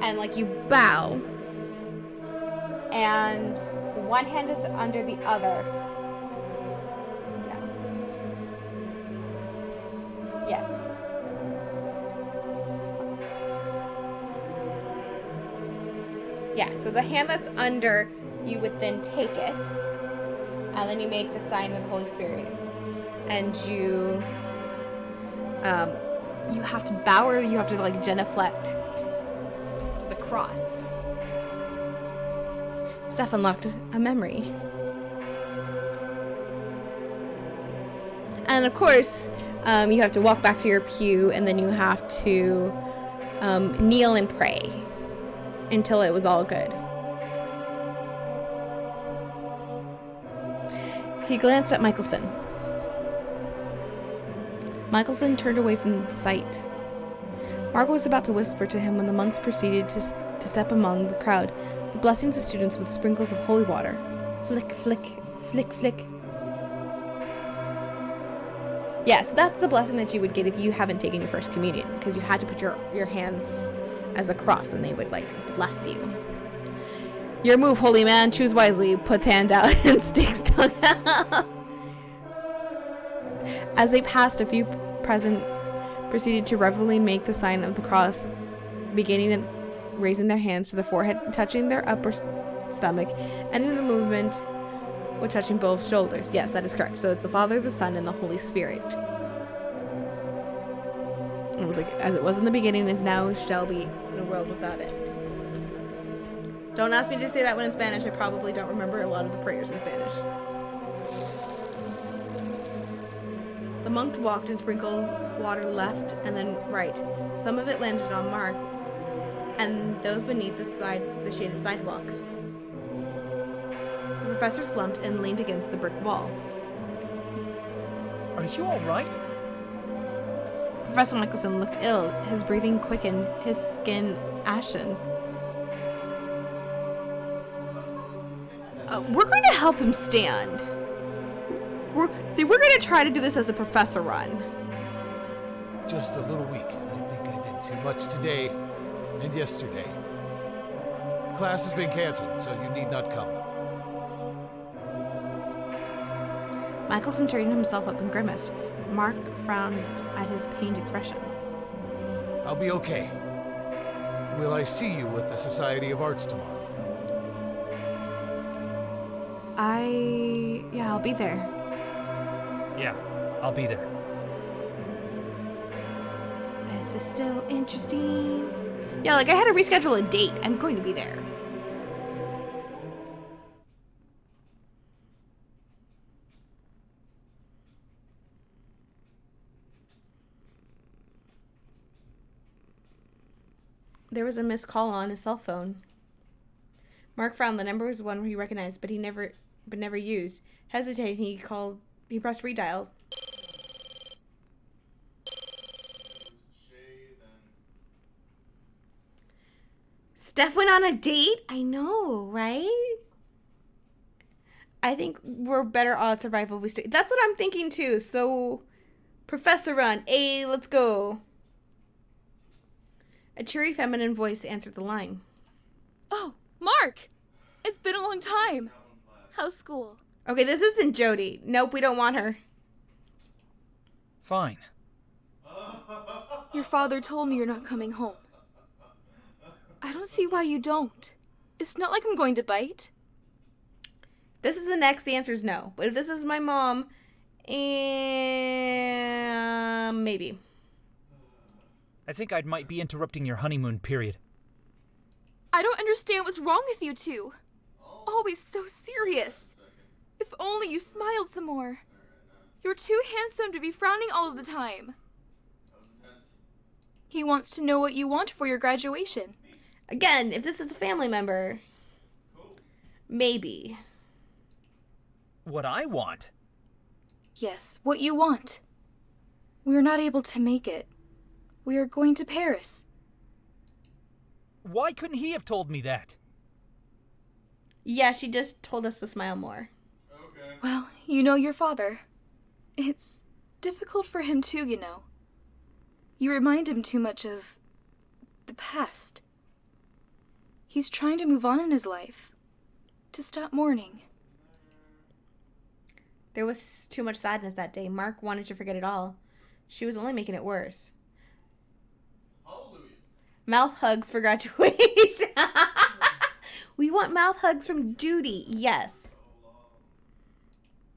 and, like, you bow, and one hand is under the other. Yeah. Yes. Yeah, so the hand that's under, you would then take it, and then you make the sign of the Holy Spirit. And you have to bow, or you have to, like, genuflect to the cross. Steph unlocked a memory. And of course, you have to walk back to your pew, and then you have to kneel and pray until it was all good. He glanced at Michelson. Michelson turned away from sight. Margot was about to whisper to him when the monks proceeded to step among the crowd, the blessings of students with sprinkles of holy water. Flick, flick, flick, flick. Yeah, so that's the blessing that you would get if you haven't taken your first communion, because you had to put your hands as a cross, and they would, like, bless you. Your move, holy man, choose wisely, puts hand out and sticks tongue out. As they passed, a few present proceeded to reverently make the sign of the cross, beginning and raising their hands to the forehead, touching their upper stomach, and in the movement with touching both shoulders. Yes, that is correct. So it's the Father, the Son, and the Holy Spirit. It was like, as it was in the beginning, is now, shall be, in a world without end. Don't ask me to say that one in Spanish. I probably don't remember a lot of the prayers in Spanish. The monk walked and sprinkled water left and then right. Some of it landed on Mark, and those beneath the shaded sidewalk. The professor slumped and leaned against the brick wall. Are you all right? Professor Michelson looked ill. His breathing quickened, his skin ashen. We're going to help him stand. We're going to try to do this as a professor run. Just a little weak. I think I did too much today and yesterday. The class has been canceled, so you need not come. Michelson straightened himself up and grimaced. Mark frowned at his pained expression. I'll be okay. Will I see you at the Society of Arts tomorrow? Yeah, I'll be there. Yeah, I'll be there. This is still interesting. Yeah, like I had to reschedule a date. I'm going to be there. There was a missed call on his cell phone. Mark found the number was one he recognized, but never used. Hesitating, he pressed redial. Steph went on a date? I know, right? I think we're better odds survival if we stay. That's what I'm thinking too. So, Professor Run, hey, let's go. A cheery feminine voice answered the line. Oh, Mark! It's been a long time. How's school? Okay, this isn't Jody. Nope, we don't want her. Fine. Your father told me you're not coming home. I don't see why you don't. It's not like I'm going to bite. This is an X, the answer is no. But if this is my mom, maybe. I think I might be interrupting your honeymoon period. I don't understand what's wrong with you two. Always so serious. If only you smiled some more. You're too handsome to be frowning all of the time. He wants to know what you want for your graduation. Again, if this is a family member, maybe. What I want? Yes, what you want. We are not able to make it. We are going to Paris. Why couldn't he have told me that? Yeah, she just told us to smile more. Okay. Well, you know your father. It's difficult for him too, you know. You remind him too much of the past. He's trying to move on in his life. To stop mourning. There was too much sadness that day. Mark wanted to forget it all. She was only making it worse. Hallelujah. Mouth hugs for graduation. We want mouth hugs from Judy. Yes.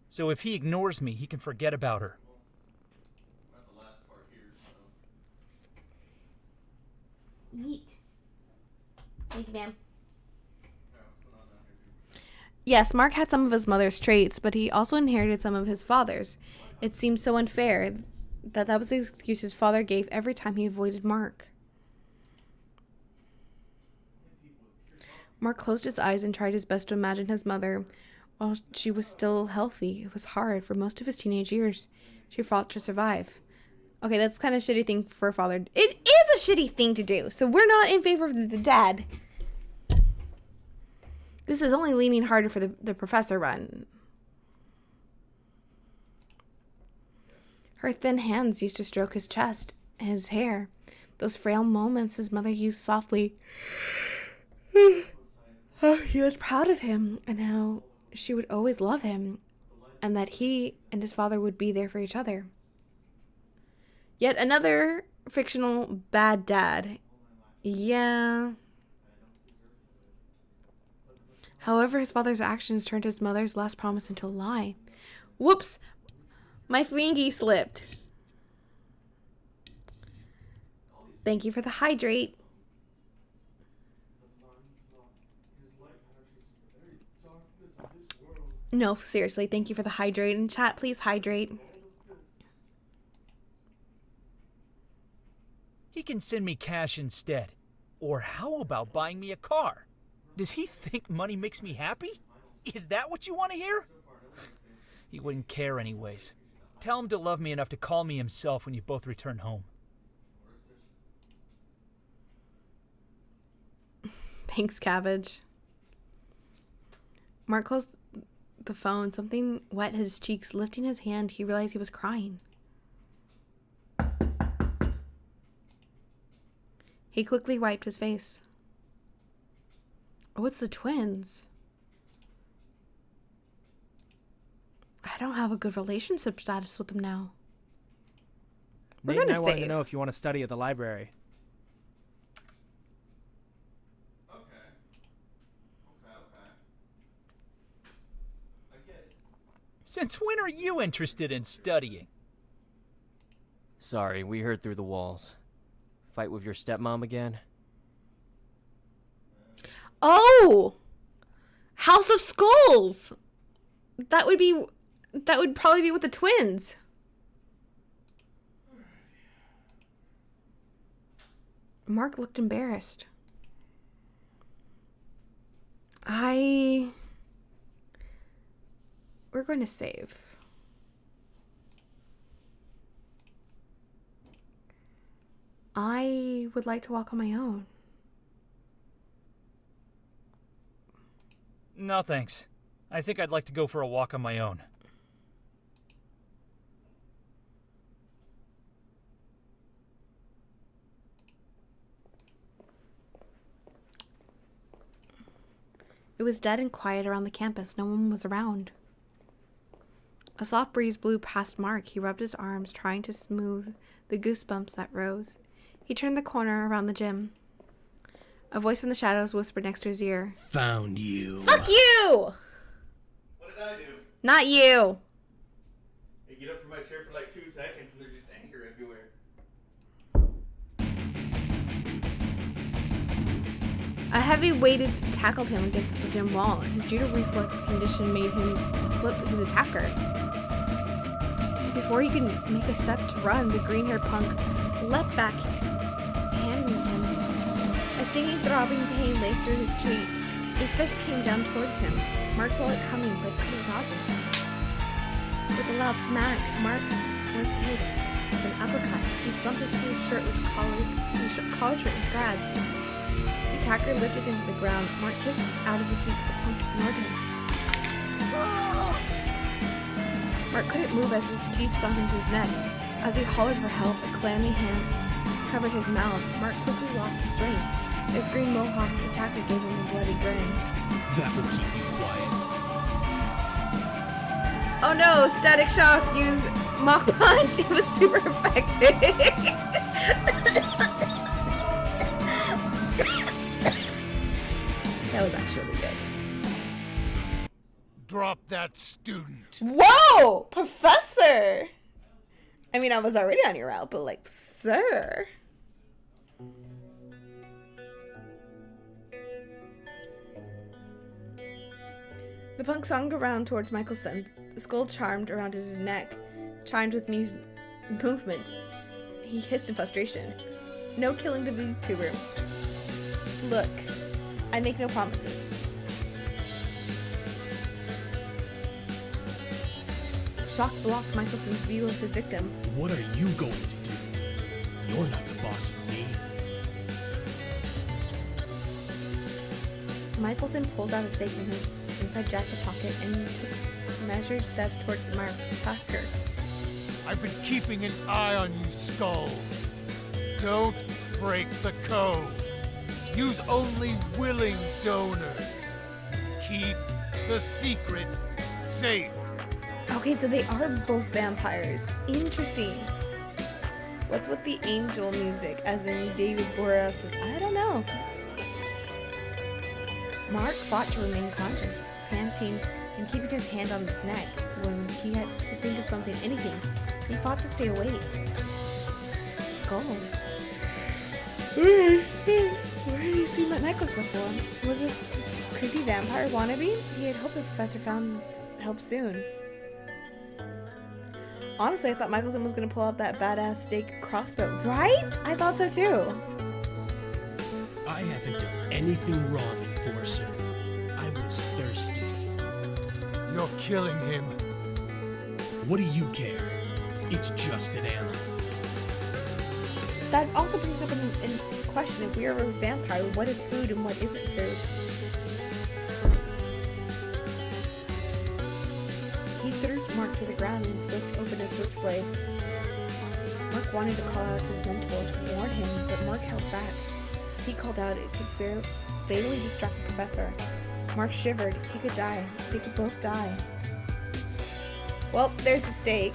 So if he ignores me, he can forget about her. Not the last part here, so. Yeet. Thank you, ma'am. Yeah, what's going on down here, dude? Yes, Mark had some of his mother's traits, but he also inherited some of his father's. It seemed so unfair that was the excuse his father gave every time he avoided Mark. Mark closed his eyes and tried his best to imagine his mother while she was still healthy. It was hard. For most of his teenage years, she fought to survive. Okay, that's kind of a shitty thing for a father. It is a shitty thing to do, so we're not in favor of the dad. This is only leaning harder for the Professor Run. Her thin hands used to stroke his chest, his hair. Those frail moments his mother used softly. He was proud of him and how she would always love him and that he and his father would be there for each other. Yet another fictional bad dad. Yeah. However, his father's actions turned his mother's last promise into a lie. Whoops! My thingy slipped. Thank you for the hydrate. No, seriously, thank you for the hydrate. In chat, please hydrate. He can send me cash instead. Or how about buying me a car? Does he think money makes me happy? Is that what you want to hear? He wouldn't care anyways. Tell him to love me enough to call me himself when you both return home. Thanks, Cabbage. Mark closed the phone. Something wet his cheeks. Lifting his hand, he realized he was crying. He quickly wiped his face. Oh, it's the twins. I don't have a good relationship status with them now. We're Nate and gonna I wanted to save. know if you want to study at the library. Okay. I get it. Since when are you interested in studying? Sorry, we heard through the walls. Fight with your stepmom again? Oh! House of Skulls! That would probably be with the twins. Mark looked embarrassed. We're going to save. I would like to walk on my own. No, thanks. I think I'd like to go for a walk on my own. It was dead and quiet around the campus. No one was around. A soft breeze blew past Mark. He rubbed his arms, trying to smooth the goosebumps that rose. He turned the corner around the gym. A voice from the shadows whispered next to his ear. Found you. Fuck you! What did I do? Not you! I get up from my chair for like 2 seconds and there's just anger everywhere. A heavy weighted tackled him against the gym wall. His judo reflex condition made him flip his attacker. Before he could make a step to run, the green-haired punk leapt back, handing him. A stinging, throbbing pain laced through his cheek. A fist came down towards him. Mark saw it coming, but couldn't dodge it. With a loud smack, Mark was hit with an uppercut. He slumped his shirtless collar shirt and grabbed. The attacker lifted him to the ground. Mark kicked out of his feet, but the punk ignored him. Mark couldn't move as his teeth sunk into his neck. As he hollered for help, a clammy hand covered his mouth. Mark quickly lost his strength. His green mohawk attacker gave him a bloody grin. That will keep you quiet. Oh no, Static Shock used Mach Punch. It was super effective. That was actually really good. Drop that student. Whoa! Professor! I mean, I was already on your route, but like, sir. The punk swung around towards Michelson. The skull charmed around his neck, chimed with movement. He hissed in frustration. No killing the VTuber. Look, I make no promises. Shock blocked Michelson's view of his victim. What are you going to do? You're not the boss of me. Michelson pulled out a stake from his inside jacket pocket and took measured steps towards Mark's attacker. I've been keeping an eye on you, Skulls. Don't break the code. Use only willing donors. Keep the secret safe. Okay, so they are both vampires. Interesting. What's with the angel music, as in David Boreas? I don't know. Mark fought to remain conscious, panting and keeping his hand on his neck. When he had to think of something, anything, he fought to stay awake. Skulls. Where had you seen that necklace before? Was it this creepy vampire wannabe? He had hoped the professor found help soon. Honestly, I thought Michelson was going to pull out that badass stake crossbow. Right? I thought so too. I haven't done anything wrong, Enforcer. I was thirsty. You're killing him. What do you care? It's just an animal. That also brings up in question, if we are a vampire, what is food and what isn't food? He threw Mark to the ground and flicked open his switchblade. Mark wanted to call out to his mentor to warn him, but Mark held back. He called out it could fatally distract the professor. Mark shivered. He could die. They could both die. Well, there's the stake.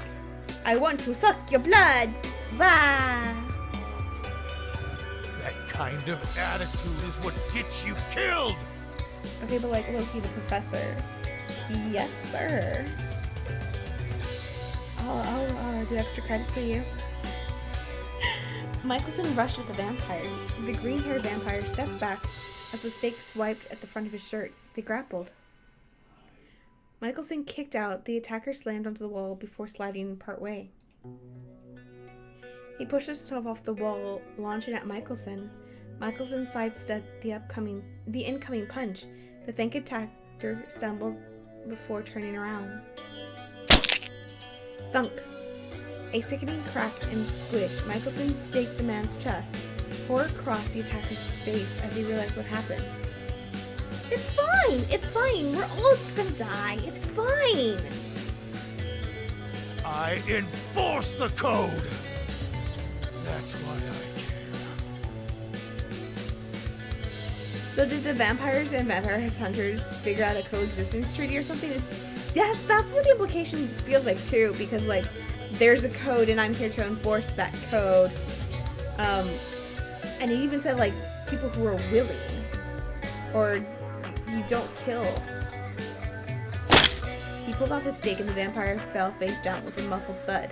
I want to suck your blood! Vah! That kind of attitude is what gets you killed! Okay, but like Loki the professor. Yes, sir. I'll do extra credit for you. Michelson rushed at the vampire. The green-haired vampire stepped back as the stake swiped at the front of his shirt. They grappled. Michelson kicked out. The attacker slammed onto the wall before sliding partway. He pushed himself off the wall, launching at Michelson. Michelson sidestepped the incoming punch. The flank attacker stumbled before turning around. Thunk! A sickening crack and squish. Michelson staked the man's chest. Horror crossed the attacker's face as he realized what happened. It's fine! It's fine! We're all just gonna die! It's fine! I enforce the code! That's why I care. So did the vampires and vampire hunters figure out a coexistence treaty or something? Yeah, that's what the implication feels like too, because like there's a code and I'm here to enforce that code. And it even said like people who are willing, or you don't kill. He pulled off his stake and the vampire fell face down with a muffled thud.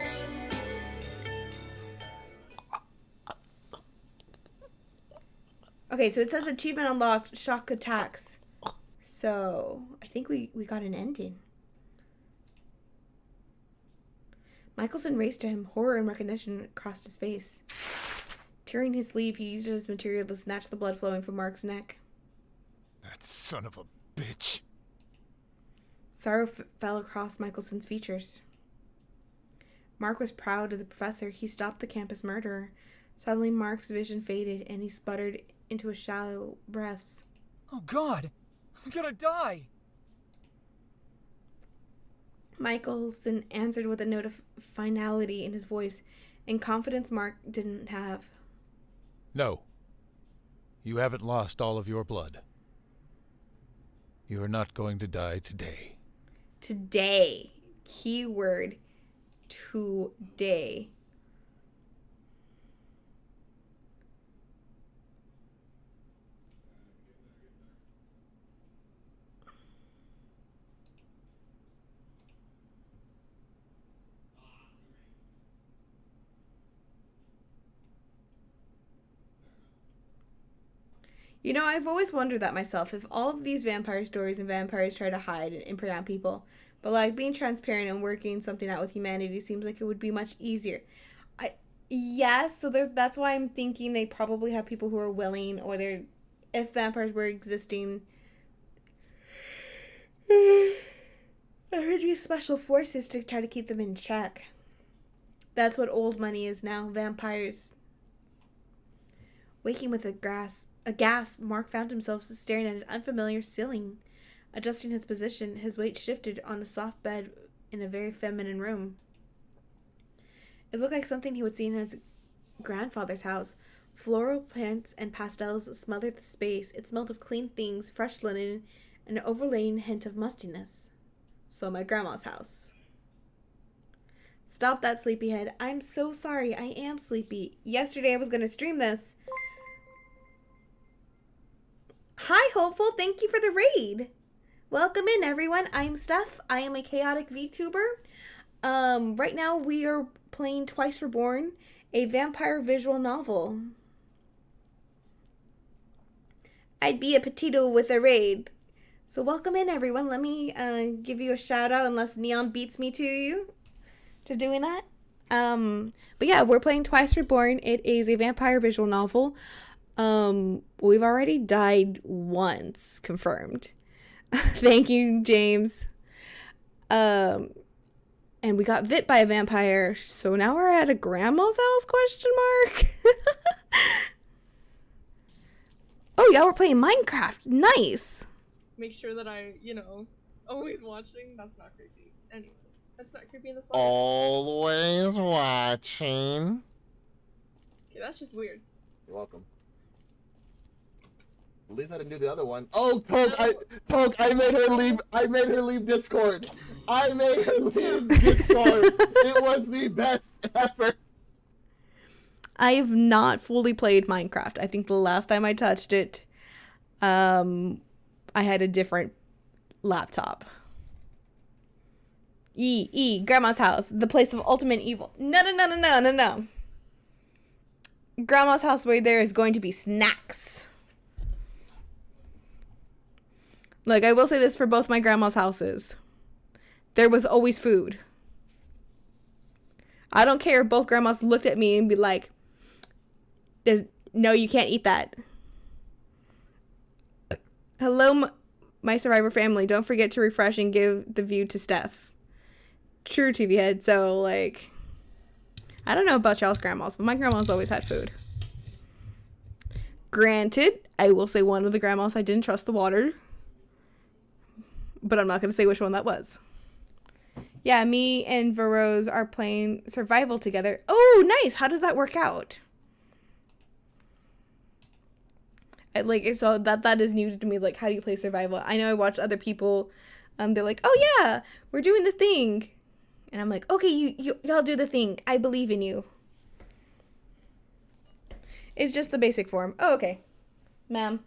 Okay, so it says achievement unlocked, shock attacks. So I think we got an ending. Michelson raced to him, horror and recognition crossed his face. Tearing his sleeve, he used it as material to snatch the blood flowing from Mark's neck. That son of a bitch. Sorrow fell across Michelson's features. Mark was proud of the professor. He stopped the campus murderer. Suddenly, Mark's vision faded, and he sputtered into his shallow breaths. Oh God, I'm gonna die! Michelson answered with a note of finality in his voice, and confidence Mark didn't have. No. You haven't lost all of your blood. You are not going to die today. Today. Keyword today. You know, I've always wondered that myself, if all of these vampire stories and vampires try to hide and prey on people, but like being transparent and working something out with humanity seems like it would be much easier. Yes, so that's why I'm thinking they probably have people who are willing, or they're, if vampires were existing, I heard use special forces to try to keep them in check. That's what old money is now, vampires. Waking with a gasp, Mark found himself staring at an unfamiliar ceiling. Adjusting his position, his weight shifted on the soft bed in a very feminine room. It looked like something he would see in his grandfather's house. Floral prints and pastels smothered the space. It smelled of clean things, fresh linen, and an overlaying hint of mustiness. So my grandma's house. Stop that, sleepyhead. I'm so sorry. I am sleepy. Yesterday I was going to stream this. Hi, Hopeful. Thank you for the raid. Welcome in, everyone. I'm Steph. I am a chaotic VTuber. Right now we are playing Twice Reborn, a vampire visual novel. I'd be a potato with a raid. So welcome in, everyone. Let me give you a shout out, unless Neon beats me to doing that. But yeah, we're playing Twice Reborn. It is a vampire visual novel. We've already died once, confirmed. Thank you, James. And we got bit by a vampire, so now we're at a grandma's house, question mark? Oh yeah, we're playing Minecraft. Nice. Make sure that I, always watching. That's not creepy. Anyways, that's not creepy in the slightest. Always watching. Okay, that's just weird. You're welcome. At least I didn't do the other one. Oh, Toke, I made her leave. I made her leave Discord. I made her leave Discord. It was the best ever. I have not fully played Minecraft. I think the last time I touched it, I had a different laptop. Grandma's house, the place of ultimate evil. No. grandma's house where there is going to be snacks. Like, I will say this for both my grandma's houses. There was always food. I don't care if both grandmas looked at me and be like, no, you can't eat that. Hello, my Survivor family. Don't forget to refresh and give the view to Steph. True, TV head. So, like, I don't know about y'all's grandmas, but my grandma's always had food. Granted, I will say one of the grandmas I didn't trust the water. But I'm not going to say which one that was. Yeah, me and Verose are playing survival together. Oh, nice. How does that work out? Like, so that is new to me. Like, how do you play survival? I know I watch other people. They're like, oh yeah, we're doing the thing. And I'm like, okay, y'all do the thing. I believe in you. It's just the basic form. Oh, okay. Ma'am.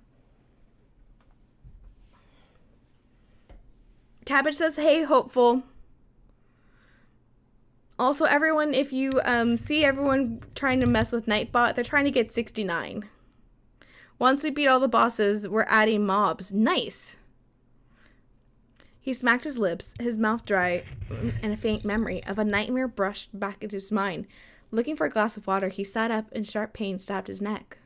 Cabbage says, hey, hopeful. Also, everyone, if you see everyone trying to mess with Nightbot, they're trying to get 69. Once we beat all the bosses, we're adding mobs. Nice. He smacked his lips, his mouth dry, and a faint memory of a nightmare brushed back into his mind. Looking for a glass of water, he sat up and sharp pain stabbed his neck.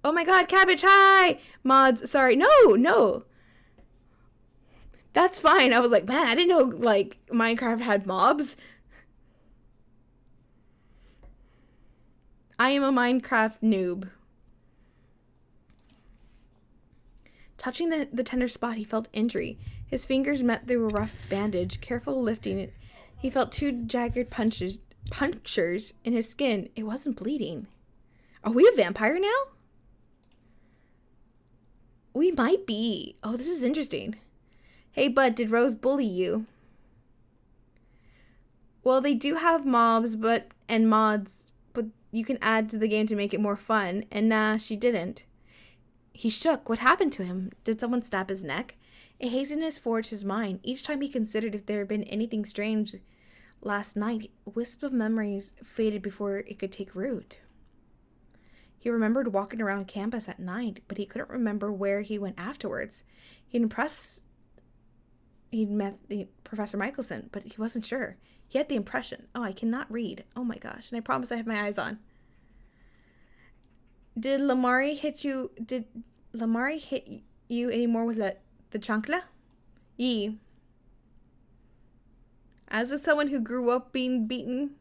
Oh my god, Cabbage, hi! Mods, sorry. No. That's fine. I was like, man, I didn't know, like, Minecraft had mobs. I am a Minecraft noob. Touching the tender spot, he felt injury. His fingers met through a rough bandage. Careful lifting it, he felt 2 jagged punctures in his skin. It wasn't bleeding. Are we a vampire now? We might be. Oh, this is interesting. Hey, bud, did Rose bully you? Well, they do have mobs and mods, but you can add to the game to make it more fun. And nah, she didn't. He shook. What happened to him? Did someone stab his neck? A haziness forged his mind. Each time he considered if there had been anything strange last night, wisps of memories faded before it could take root. He remembered walking around campus at night, but he couldn't remember where he went afterwards. He'd met Professor Michelson, but he wasn't sure. He had the impression. Oh, I cannot read. Oh my gosh. And I promise I have my eyes on. Did Lamari hit you anymore with the chancla? Yee. As someone who grew up being beaten,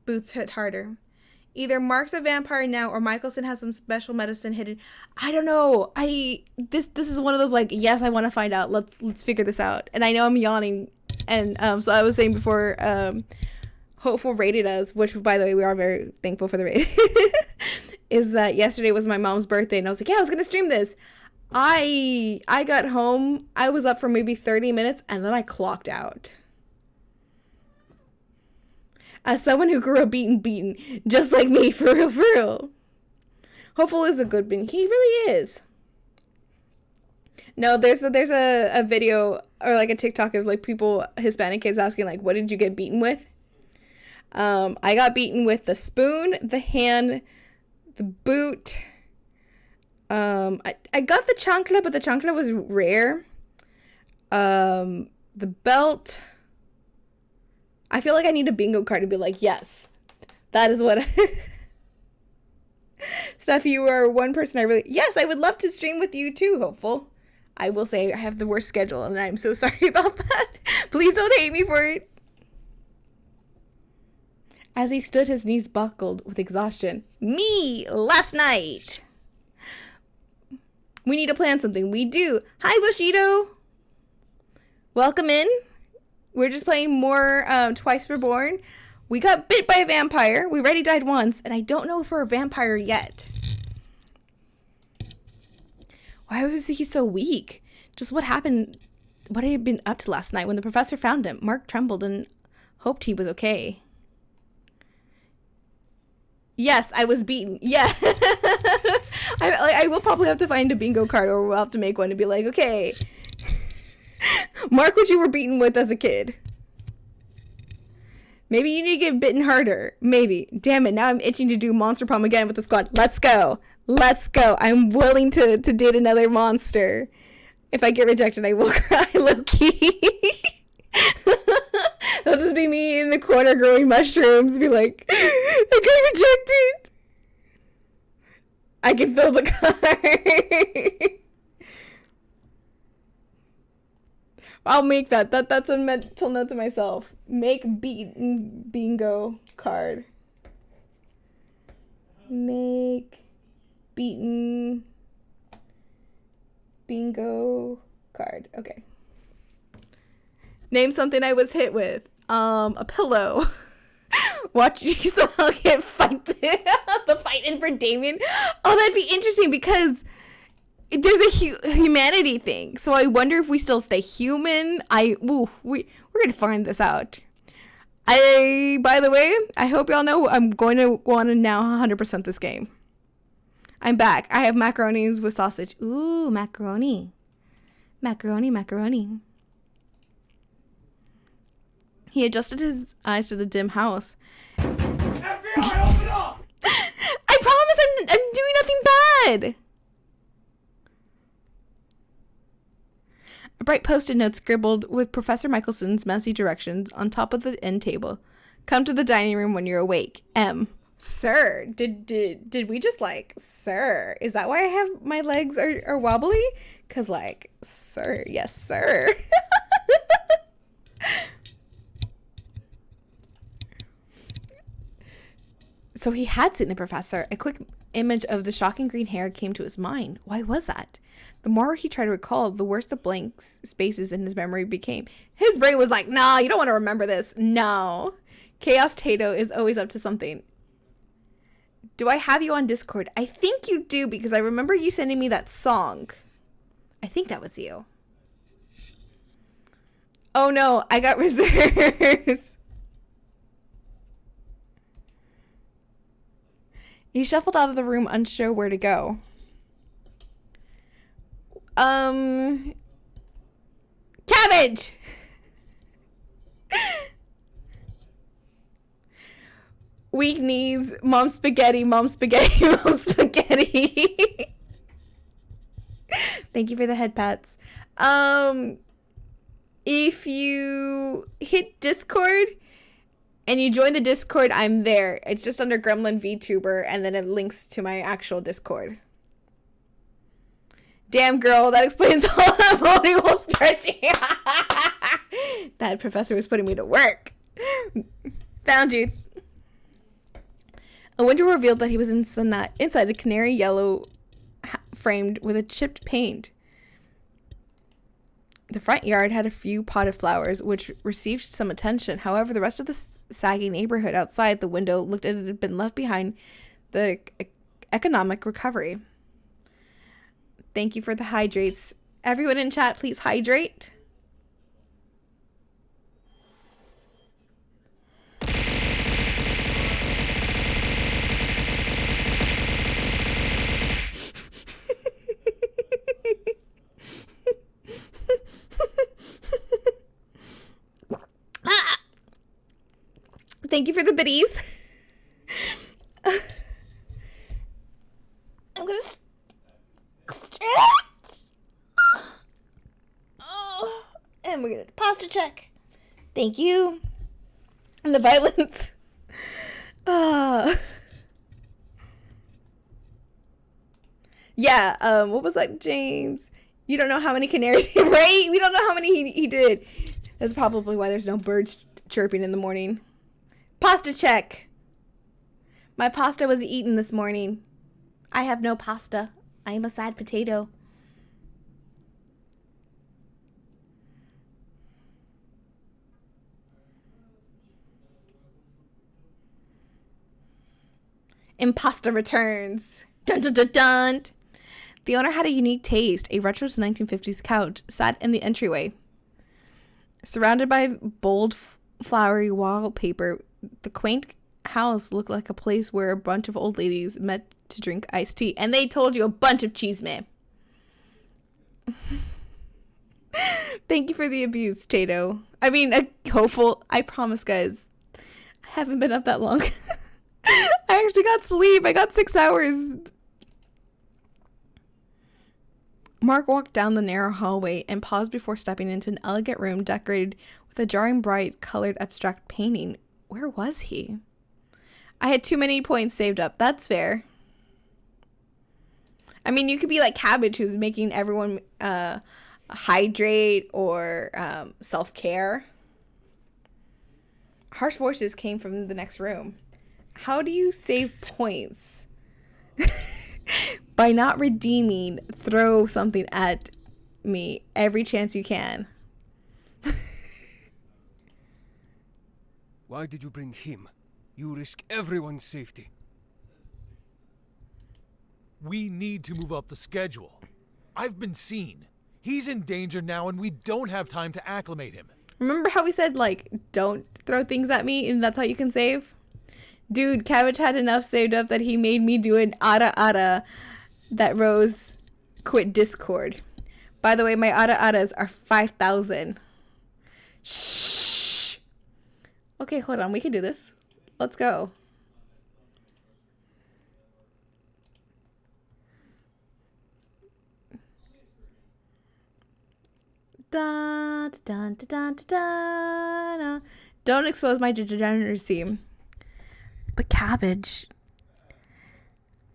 boots hit harder. Either Mark's a vampire now or Michelson has some special medicine hidden. I don't know. This is one of those, like, yes, I want to find out. Let's figure this out. And I know I'm yawning. And so I was saying before, Hopeful rated us, which, by the way, we are very thankful for the rating, is that yesterday was my mom's birthday. And I was like, yeah, I was going to stream this. I got home. I was up for maybe 30 minutes and then I clocked out. As someone who grew up beaten, just like me, for real. Hopeful is a good one. He really is. No, there's a video or like a TikTok of like people, Hispanic kids asking like, what did you get beaten with? I got beaten with the spoon, the hand, the boot. I got the chancla, but the chancla was rare. The belt. I feel like I need a bingo card to be like, yes, that is what. Steph, you are one person yes, I would love to stream with you too, Hopeful. I will say I have the worst schedule and I'm so sorry about that. Please don't hate me for it. As he stood, his knees buckled with exhaustion. Me, last night. We need to plan something. We do. Hi, Bushido. Welcome in. We're just playing more Twice Reborn. We got bit by a vampire. We already died once, and I don't know if we're a vampire yet. Why was he so weak? Just what happened? What had he been up to last night when the professor found him? Mark trembled and hoped he was okay. Yes, I was beaten. Yeah. I will probably have to find a bingo card, or we'll have to make one and be like, okay. Mark what you were beaten with as a kid. Maybe you need to get bitten harder. Maybe. Damn it, now I'm itching to do Monster Prom again with the squad. Let's go. Let's go. I'm willing to date another monster. If I get rejected, I will cry low-key. It'll just be me in the corner growing mushrooms. Be like, I got rejected. I can fill the car. I'll make that. That's a mental note to myself. Make bingo card. Make beaten bingo card. Okay. Name something I was hit with. A pillow. Watch you somehow get the fight in for Damien. Oh, that'd be interesting because there's a humanity thing. So I wonder if we still stay human. We're gonna find this out. By the way, I hope y'all know I'm going to want to now 100% this game. I'm back. I have macaronis with sausage. Ooh, macaroni. Macaroni. He adjusted his eyes to the dim house. FBI, open up! I promise I'm doing nothing bad. A bright post-it note scribbled with Professor Michelson's messy directions on top of the end table. Come to the dining room when you're awake. M. Sir, did we just sir? Is that why I have my legs are wobbly? 'Cause sir, yes, sir. So he had seen the professor. A quick image of the shocking green hair came to his mind. Why was that? The more he tried to recall, the worse the blank spaces in his memory became. His brain was like, nah, you don't want to remember this. No. Chaos Tato is always up to something. Do I have you on Discord? I think you do because I remember you sending me that song. I think that was you. Oh no, I got reserves. He shuffled out of the room, unsure where to go. Cabbage! Weak knees, mom spaghetti, mom spaghetti, mom spaghetti. Thank you for the head pats. If you hit Discord and you join the Discord, I'm there. It's just under Gremlin VTuber, and then it links to my actual Discord. Damn, girl, that explains all that body will stretching. That professor was putting me to work. Found you. A window revealed that he was inside a canary yellow framed with a chipped paint. The front yard had a few potted flowers, which received some attention. However, the rest of the saggy neighborhood outside the window looked as it had been left behind the economic recovery. Thank you for the hydrates. Everyone in chat, please hydrate. Thank you for the biddies. I'm gonna stretch. Oh, and we're gonna posture check. Thank you. And the violence. Yeah, what was that, James? You don't know how many canaries, right? We don't know how many he did. That's probably why there's no birds chirping in the morning. Pasta check. My pasta was eaten this morning. I have no pasta. I am a sad potato. Impasta returns. Dun dun dun dun. The owner had a unique taste. A retro 1950s couch sat in the entryway. Surrounded by bold, flowery wallpaper, the quaint house looked like a place where a bunch of old ladies met to drink iced tea. And they told you a bunch of cheese, man. Thank you for the abuse, Tato. I mean, hopeful. I promise, guys. haven't been up that long. I actually got sleep. I got 6 hours. Mark walked down the narrow hallway and paused before stepping into an elegant room decorated with a jarring bright colored abstract painting. Where was he? I had too many points saved up. That's fair. I mean, you could be like Cabbage, who's making everyone hydrate or self-care. Harsh voices came from the next room. How do you save points? By not redeeming, throw something at me every chance you can. Why did you bring him? You risk everyone's safety. We need to move up the schedule. I've been seen. He's in danger now and we don't have time to acclimate him. Remember how we said, like, don't throw things at me and that's how you can save? Dude, Cabbage had enough saved up that he made me do an ada that Rose quit Discord. By the way, my adas are 5,000. Shh. Okay, hold on. We can do this. Let's go. Da, da, da, da, da, da. Don't expose my degeneracy. But Cabbage,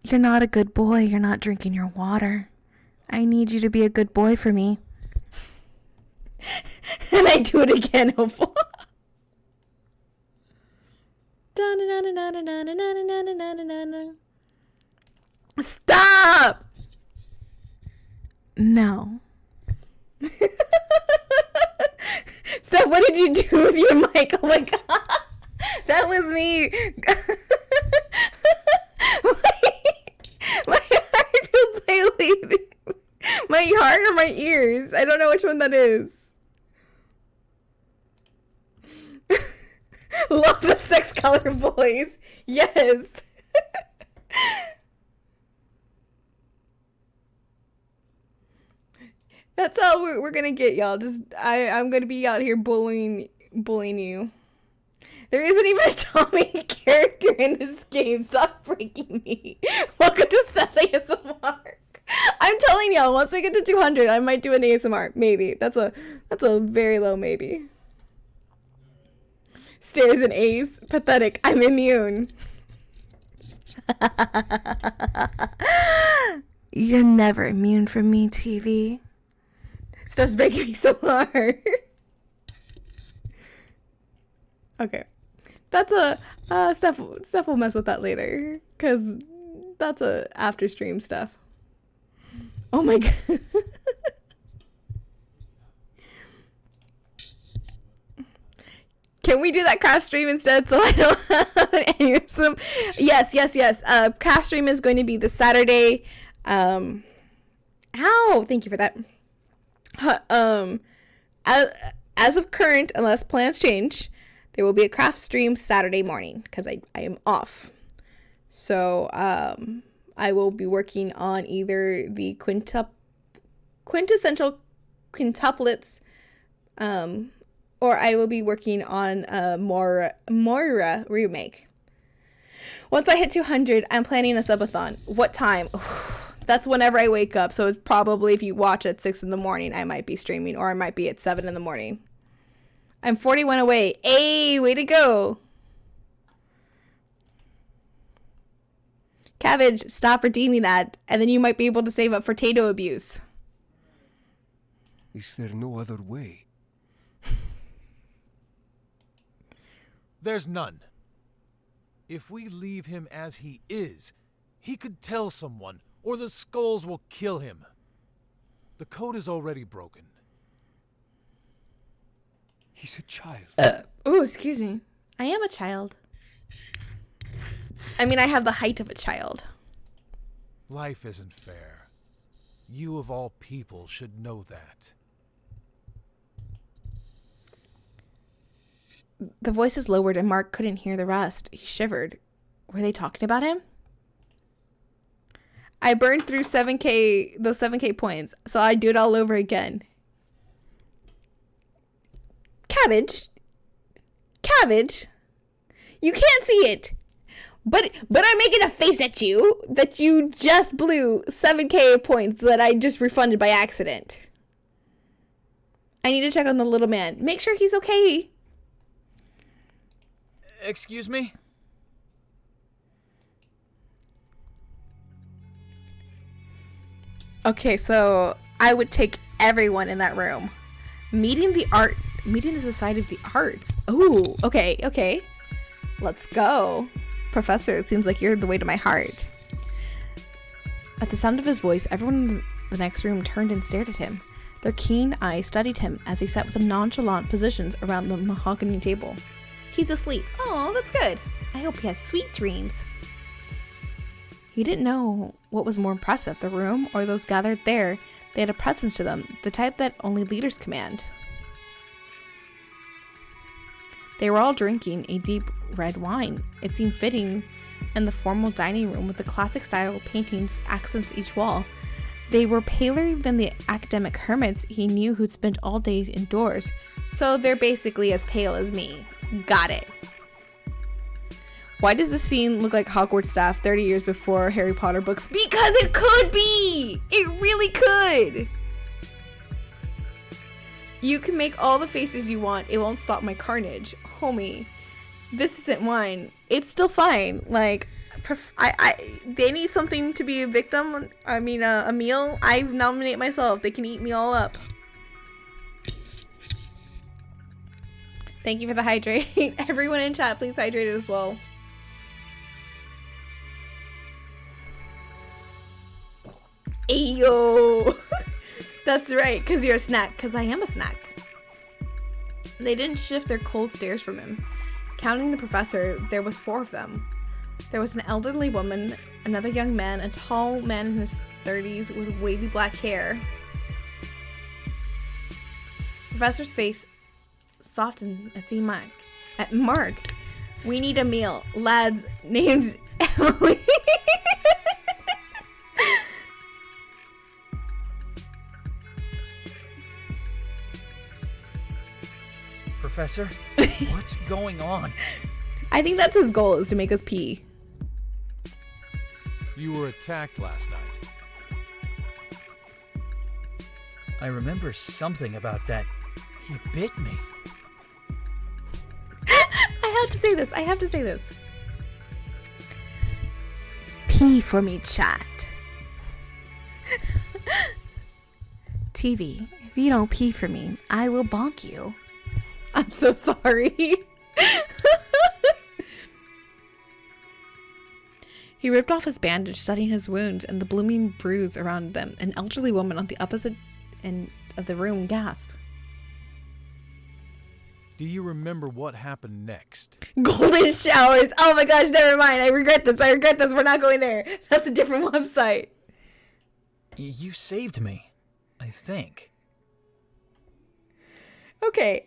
you're not a good boy. You're not drinking your water. I need you to be a good boy for me. And I do it again, hopefully. Stop! No. Steph, what did you do with your mic? Oh my god. That was me. My heart feels violated. My heart or my ears? I don't know which one that is. Love the sex color boys. Yes. That's how we're gonna get y'all. Just I'm gonna be out here bullying you. There isn't even a Tommy character in this game. Stop breaking me. Welcome to Seth ASMR. I'm telling y'all, once I get to 200, I might do an ASMR. Maybe. That's a very low maybe. Stares and A's. Pathetic. I'm immune. You're never immune from me, TV. Stuff's breaking me so hard. Okay. That's a Steph will mess with that later, cause that's a after stream stuff. Oh my god. Can we do that craft stream instead so I don't have an aneurysm? Yes. Craft stream is going to be this Saturday. Ow! Thank you for that. As of current, unless plans change, there will be a craft stream Saturday morning because I am off. So I will be working on either the quintessential quintuplets, or I will be working on a Moira remake. Once I hit 200, I'm planning a subathon. What time? That's whenever I wake up. So it's probably if you watch at 6 in the morning, I might be streaming, or I might be at 7 in the morning. I'm 41 away. Hey, way to go. Cabbage, stop redeeming that, and then you might be able to save up for Tato abuse. Is there no other way? There's none. If we leave him as he is, he could tell someone, or the skulls will kill him. The code is already broken. He's a child. Oh, excuse me. I am a child. I mean, I have the height of a child. Life isn't fair. You of all people should know that. The voices lowered and Mark couldn't hear the rest. He shivered. Were they talking about him? I burned through those 7K points, so I'd do it all over again. Cabbage. You can't see it. But I'm making a face at you that you just blew 7k points that I just refunded by accident. I need to check on the little man. Make sure he's okay. Excuse me? Okay, so I would take everyone in that room. Meeting the Society of the Arts. Ooh, okay. Let's go. Professor, it seems like you're the way to my heart. At the sound of his voice, everyone in the next room turned and stared at him. Their keen eyes studied him as he sat with nonchalant positions around the mahogany table. He's asleep. Oh, that's good. I hope he has sweet dreams. He didn't know what was more impressive, the room or those gathered there. They had a presence to them, the type that only leaders command. They were all drinking a deep red wine. It seemed fitting in the formal dining room with the classic style paintings accents each wall. They were paler than the academic hermits he knew who'd spent all day indoors. So they're basically as pale as me. Got it. Why does this scene look like Hogwarts staff 30 years before Harry Potter books? Because it could be! It really could! You can make all the faces you want. It won't stop my carnage. Homie, this isn't wine. It's still fine. Like, they need something to be a victim. I mean, a meal. I nominate myself. They can eat me all up. Thank you for the hydrate. Everyone in chat, please hydrate it as well. Ayo! That's right, because you're a snack. Because I am a snack. They didn't shift their cold stares from him. Counting the professor, there was 4 of them. There was an elderly woman, another young man, a tall man in his 30s with wavy black hair. Professor's face softened at Mark. We need a meal. Lads, name's Emily. Professor, what's going on? I think that's his goal, is to make us pee. You were attacked last night. I remember something about that. He bit me. I have to say this. Pee for me, chat. TV, if you don't pee for me, I will bonk you. I'm so sorry. He ripped off his bandage, studying his wounds and the blooming bruise around them. An elderly woman on the opposite end of the room gasped. Do you remember what happened next? Golden showers. Oh my gosh, never mind. I regret this. We're not going there. That's a different website. You saved me, I think. Okay,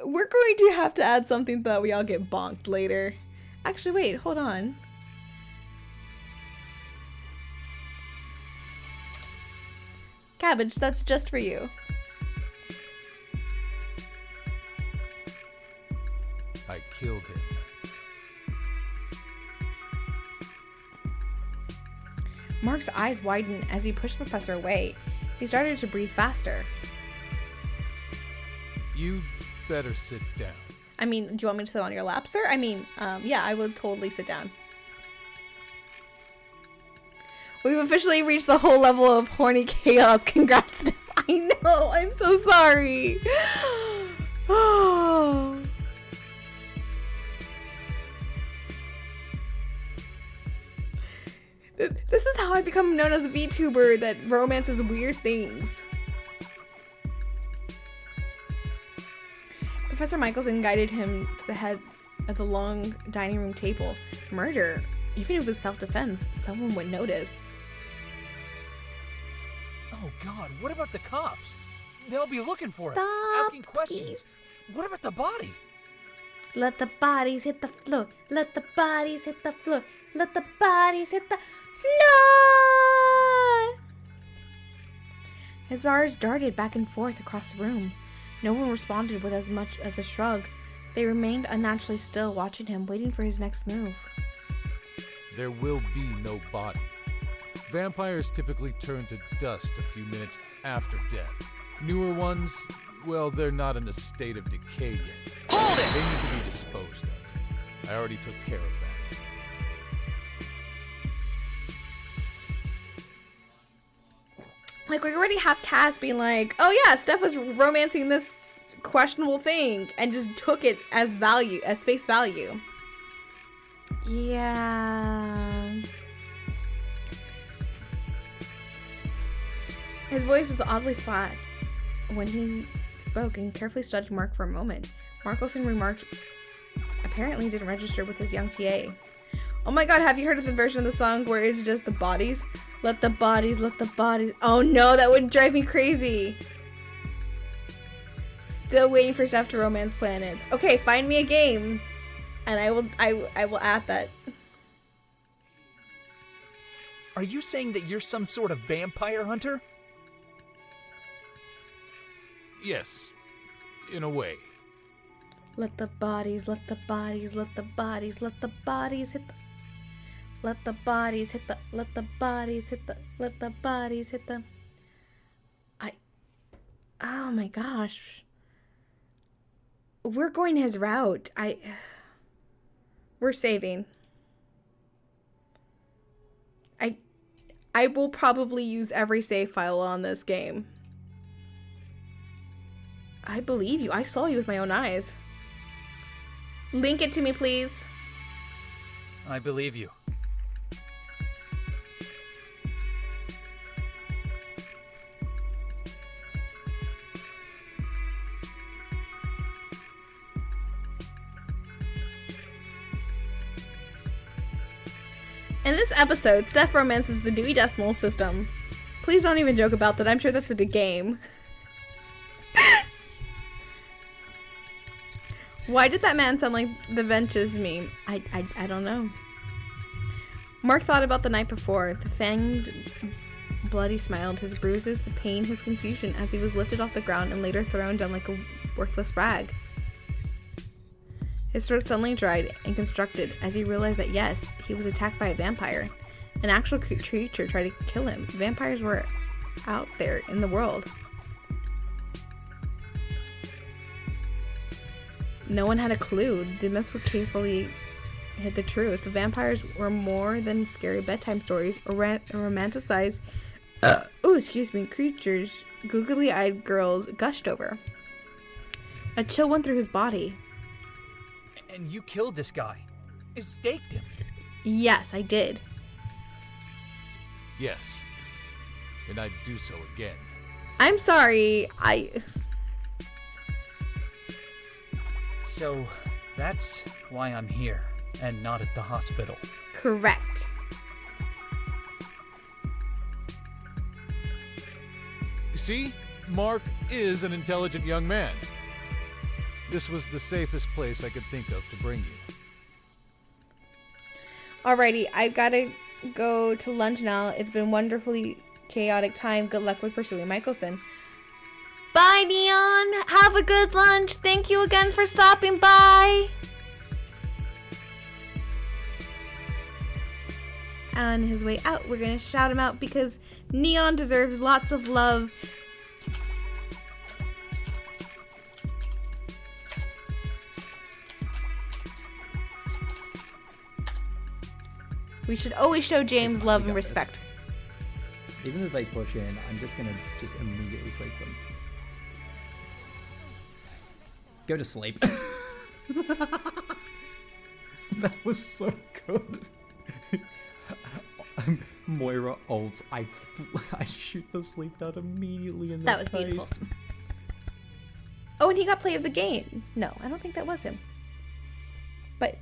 we're going to have to add something that we all get bonked later. Actually, wait, hold on. Cabbage, that's just for you. I killed him. Mark's eyes widened as he pushed the professor away. He started to breathe faster. You better sit down. I mean, do you want me to sit on your lap, sir? I mean, yeah, I would totally sit down. We've officially reached the whole level of horny chaos. Congrats, Steph. I know, I'm so sorry. Oh. This is how I become known as a VTuber that romances weird things. Professor Michelson guided him to the head of the long dining room table. Murder, even if it was self-defense, someone would notice. Oh God, what about the cops? They'll be looking for us, asking questions. Please. What about the body? Let the bodies hit the floor. Let the bodies hit the floor. Let the bodies hit the floor. His eyes darted back and forth across the room. No one responded with as much as a shrug. They remained unnaturally still, watching him, waiting for his next move. There will be no body. Vampires typically turn to dust a few minutes after death. Newer ones, well, they're not in a state of decay yet. Hold it! They need to be disposed of. I already took care of that. Like, we already have Cass being like, oh yeah, Steph was romancing this questionable thing, and just took it as face value. Yeah. His voice was oddly flat when he spoke and carefully studied Mark for a moment. Markelson remarked, apparently didn't register with his young TA. Oh my god, have you heard of the version of the song where it's just the bodies? Let the bodies, let the bodies. Oh no, that would drive me crazy. Still waiting for Steph to romance planets. Okay, find me a game. And I will add that. Are you saying that you're some sort of vampire hunter? Yes, in a way. Let the bodies, let the bodies, let the bodies, let the bodies hit the... Let the bodies hit the... Let the bodies hit the... Let the bodies hit the... Oh my gosh. We're going his route. We're saving. I will probably use every save file on this game. I believe you. I saw you with my own eyes. Link it to me, please. I believe you. In this episode, Steph romances the Dewey Decimal System. Please don't even joke about that. I'm sure that's in a game. Why did that man sound like the Ventures meme? I don't know. Mark thought about the night before. The fanged, bloody smiled, his bruises, the pain, his confusion as he was lifted off the ground and later thrown down like a worthless rag. His throat suddenly dried and constricted as he realized that yes, he was attacked by a vampire. An actual creature tried to kill him. Vampires were out there in the world. No one had a clue. The mess would carefully hid the truth. The vampires were more than scary bedtime stories or romanticized creatures googly-eyed girls gushed over. A chill went through his body. And you killed this guy. You staked him. Yes, I did. Yes. And I'd do so again. I'm sorry, So, that's why I'm here, and not at the hospital. Correct. You see, Mark is an intelligent young man. This was the safest place I could think of to bring you. Alrighty, I've got to go to lunch now. It's been wonderfully chaotic time. Good luck with pursuing Michelson. Bye, Neon. Have a good lunch. Thank you again for stopping by. On his way out, we're going to shout him out because Neon deserves lots of love. We should always show James love and respect. Even if they push in, I'm just gonna immediately sleep them. Go to sleep. That was so good. Moira ults. I shoot the sleep dart immediately in the face. That was beautiful. Oh, and he got play of the game. No, I don't think that was him. But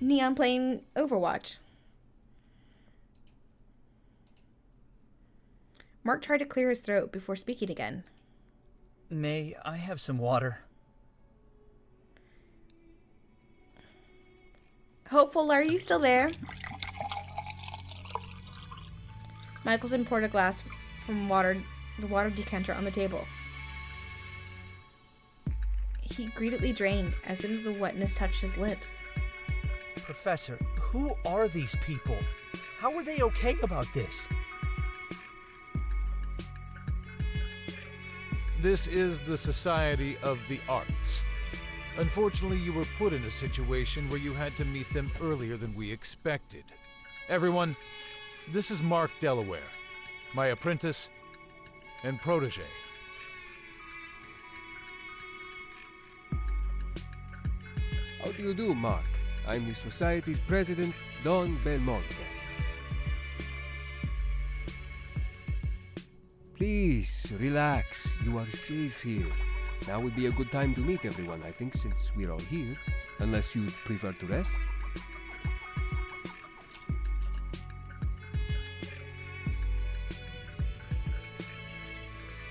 Neon playing Overwatch. Mark tried to clear his throat before speaking again. May I have some water? Hopeful, are you still there? Michelson poured a glass from the water decanter on the table. he greedily drank as soon as the wetness touched his lips. Professor, who are these people? How are they okay about this? This is the Society of the Arts. Unfortunately, you were put in a situation where you had to meet them earlier than we expected. Everyone, this is Mark Delaware, my apprentice and protege. How do you do, Mark? I'm the Society's president, Don Belmonte. Please, relax. You are safe here. Now would be a good time to meet everyone, I think, since we're all here. Unless you prefer to rest.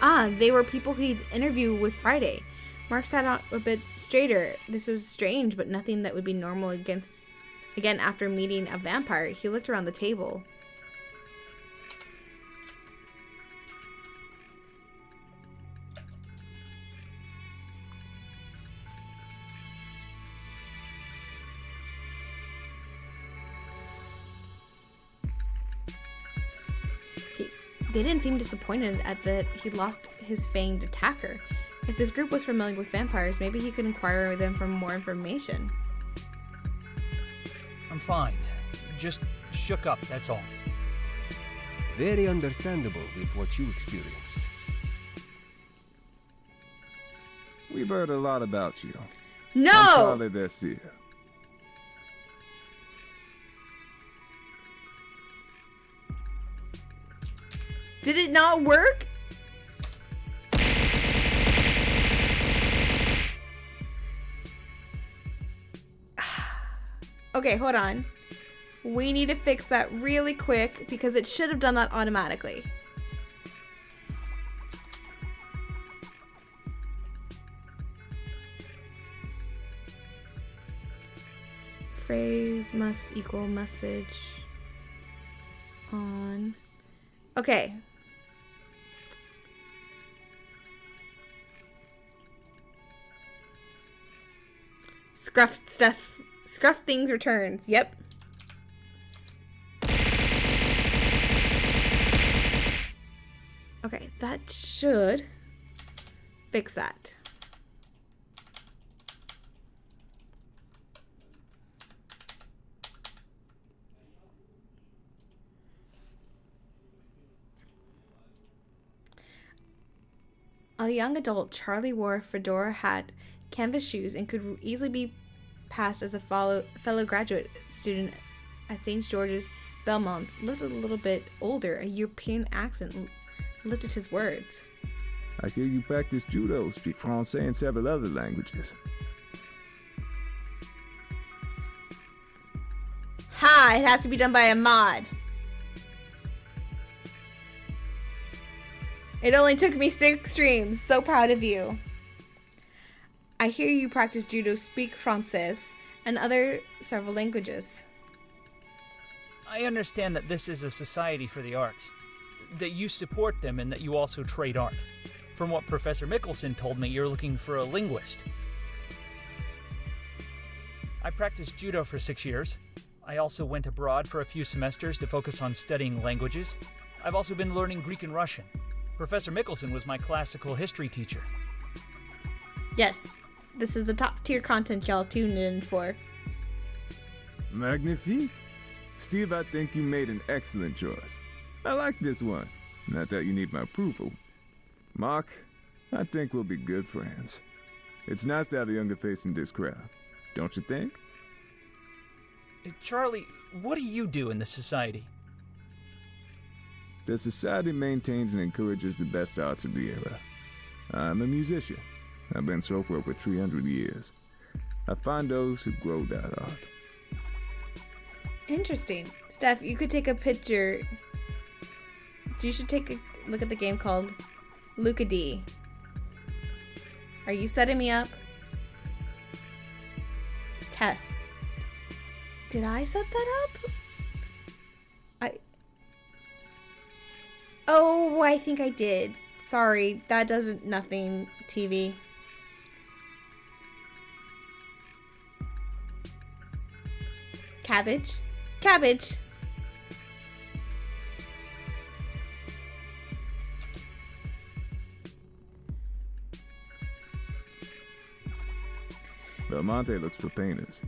Ah, they were people he'd interviewed with Friday. Mark sat out a bit straighter. This was strange, but nothing that would be normal again after meeting a vampire. He looked around the table. They didn't seem disappointed at that he'd lost his fanged attacker. If this group was familiar with vampires, maybe he could inquire with them for more information. I'm fine. Just shook up, that's all. Very understandable with what you experienced. We've heard a lot about you. No! I'm sorry that's here. Did it not work? Okay, hold on. We need to fix that really quick because it should have done that automatically. Phrase must equal message on. Okay. Scruff things returns. Yep. Okay, that should fix that. A young adult, Charlie wore a fedora hat, canvas shoes, and could easily be passed as a fellow graduate student at St. George's, Belmont. Looked a little bit older. A European accent lifted his words. I hear you practice judo, speak Francais and several other languages. Ha! It has to be done by a mod. It only took me 6 streams. So proud of you. I hear you practice judo, speak Francais, and other several languages. I understand that this is a society for the arts, that you support them and that you also trade art. From what Professor Mickelson told me, you're looking for a linguist. I practiced judo for 6 years. I also went abroad for a few semesters to focus on studying languages. I've also been learning Greek and Russian. Professor Mickelson was my classical history teacher. Yes, this is the top tier content y'all tuned in for. Magnifique. Steve, I think you made an excellent choice. I like this one. Not that you need my approval. Mark, I think we'll be good friends. It's nice to have a younger face in this crowd, don't you think? Charlie, what do you do in the society? The society maintains and encourages the best arts of the era. I'm a musician. I've been so for over 300 years. I find those who grow that art. Interesting. Steph, you could take a picture. You should take a look at the game called Luca D. Are you setting me up? Test. Did I set that up? Oh, I think I did. Sorry, that doesn't nothing, TV. Cabbage. Cabbage. Belmonte looks for painters.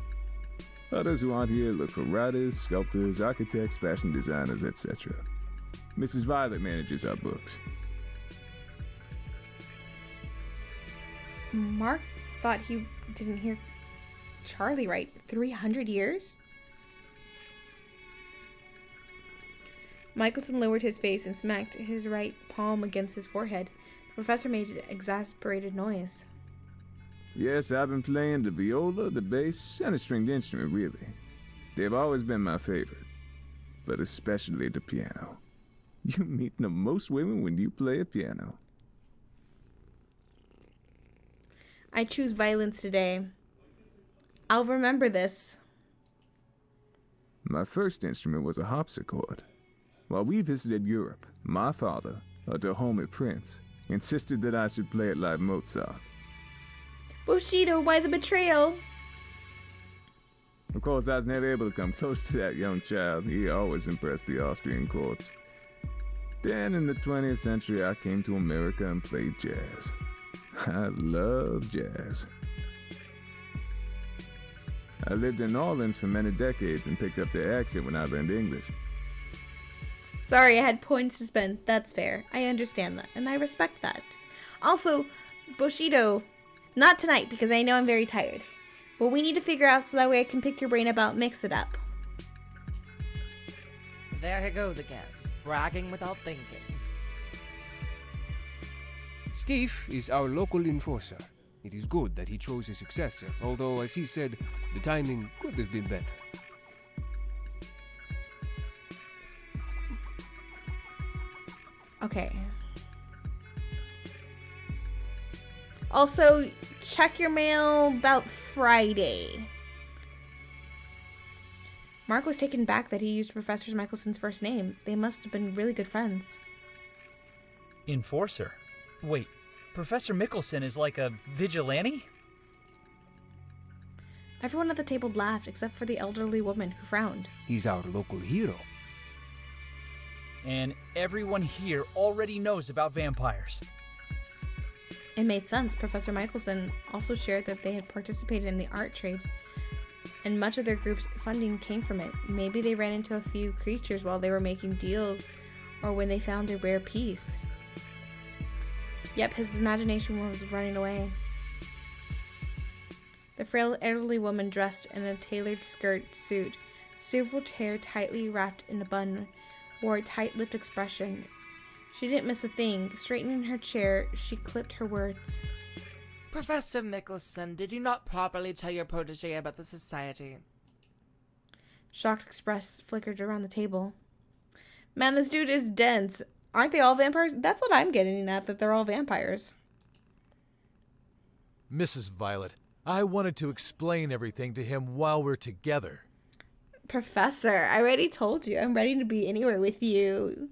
Others who aren't here look for writers, sculptors, architects, fashion designers, etc. Mrs. Violet manages our books. Mark thought he didn't hear Charlie right. 300 years? Michelson lowered his face and smacked his right palm against his forehead. The professor made an exasperated noise. Yes, I've been playing the viola, the bass, and a stringed instrument, really. They've always been my favorite, but especially the piano. You meet the most women when you play a piano. I choose violence today. I'll remember this. My first instrument was a harpsichord. While we visited Europe, my father, a Dahomey prince, insisted that I should play it like Mozart. Bushido, why the betrayal? Of course, I was never able to come close to that young child. He always impressed the Austrian courts. Then in the 20th century, I came to America and played jazz. I love jazz. I lived in New Orleans for many decades and picked up the accent when I learned English. Sorry, I had points to spend. That's fair. I understand that, and I respect that. Also, Bushido, not tonight, because I know I'm very tired. But we need to figure out so that way I can pick your brain about Mix It Up. There he goes again, bragging without thinking. Steve is our local enforcer. It is good that he chose a successor, although, as he said, the timing could have been better. Okay. Also, check your mail about Friday. Mark was taken back that he used Professor Michelson's first name. They must have been really good friends. Enforcer? Wait, Professor Michelson is like a vigilante? Everyone at the table laughed except for the elderly woman who frowned. He's our local hero. And everyone here already knows about vampires. It made sense. Professor Michelson also shared that they had participated in the art trade, and much of their group's funding came from it. Maybe they ran into a few creatures while they were making deals, or when they found a rare piece. Yep, his imagination was running away. The frail elderly woman dressed in a tailored skirt suit, silvered hair tightly wrapped in a bun, wore a tight-lipped expression. She didn't miss a thing. Straightening her chair, she clipped her words. Professor Michelson, did you not properly tell your protege about the society? Shocked express flickered around the table. Man, this dude is dense. Aren't they all vampires? That's what I'm getting at, that they're all vampires. Mrs. Violet, I wanted to explain everything to him while we're together. Professor, I already told you. I'm ready to be anywhere with you.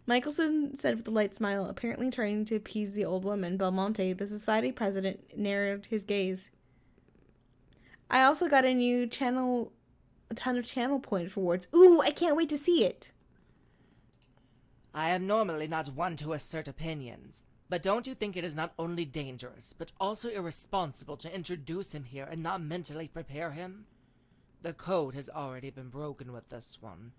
Michelson said with a light smile, apparently trying to appease the old woman. Belmonte, the society president, narrowed his gaze. I also got a ton of channel points for words. Ooh, I can't wait to see it. I am normally not one to assert opinions, but don't you think it is not only dangerous, but also irresponsible to introduce him here and not mentally prepare him? The code has already been broken with this one.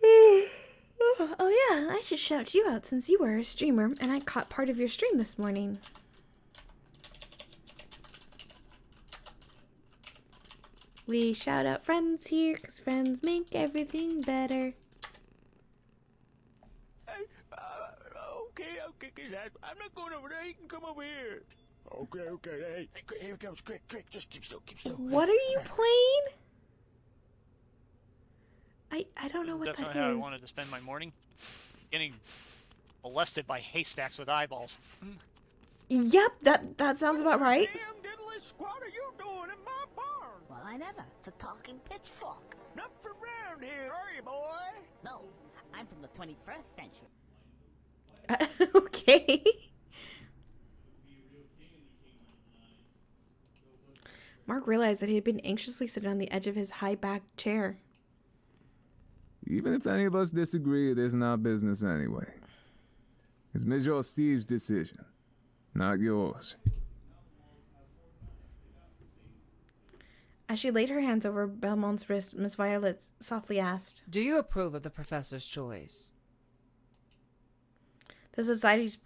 Oh yeah, I should shout you out since you were a streamer and I caught part of your stream this morning. We shout out friends here because friends make everything better. Okay, Kazan. I'm not going over there. You can come over here. Okay. Hey, here it comes. Quick. Just keep still. What are you playing? I don't know what that is. Definitely how I wanted to spend my morning. Getting molested by haystacks with eyeballs. Yep, that sounds about right. What are you doing in my barn? Well, I never. It's a talking pitchfork. Not from around here, are you, boy? No, I'm from the 21st century. Okay. Mark realized that he had been anxiously sitting on the edge of his high-backed chair. Even if any of us disagree, it isn't our business anyway. It's Major Steve's decision, not yours. As she laid her hands over Belmont's wrist, Miss Violet softly asked, "Do you approve of the professor's choice?" The society's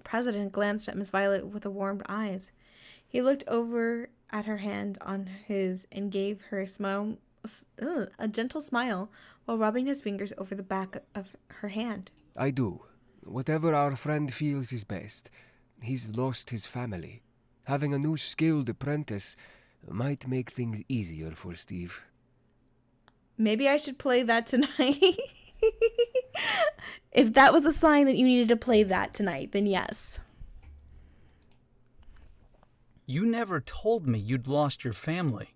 president glanced at Miss Violet with warmed eyes. He looked over at her hand on his and gave her a gentle smile while rubbing his fingers over the back of her hand. I do. Whatever our friend feels is best. He's lost his family. Having a new skilled apprentice might make things easier for Steve. Maybe I should play that tonight. If that was a sign that you needed to play that tonight, then yes. You never told me you'd lost your family.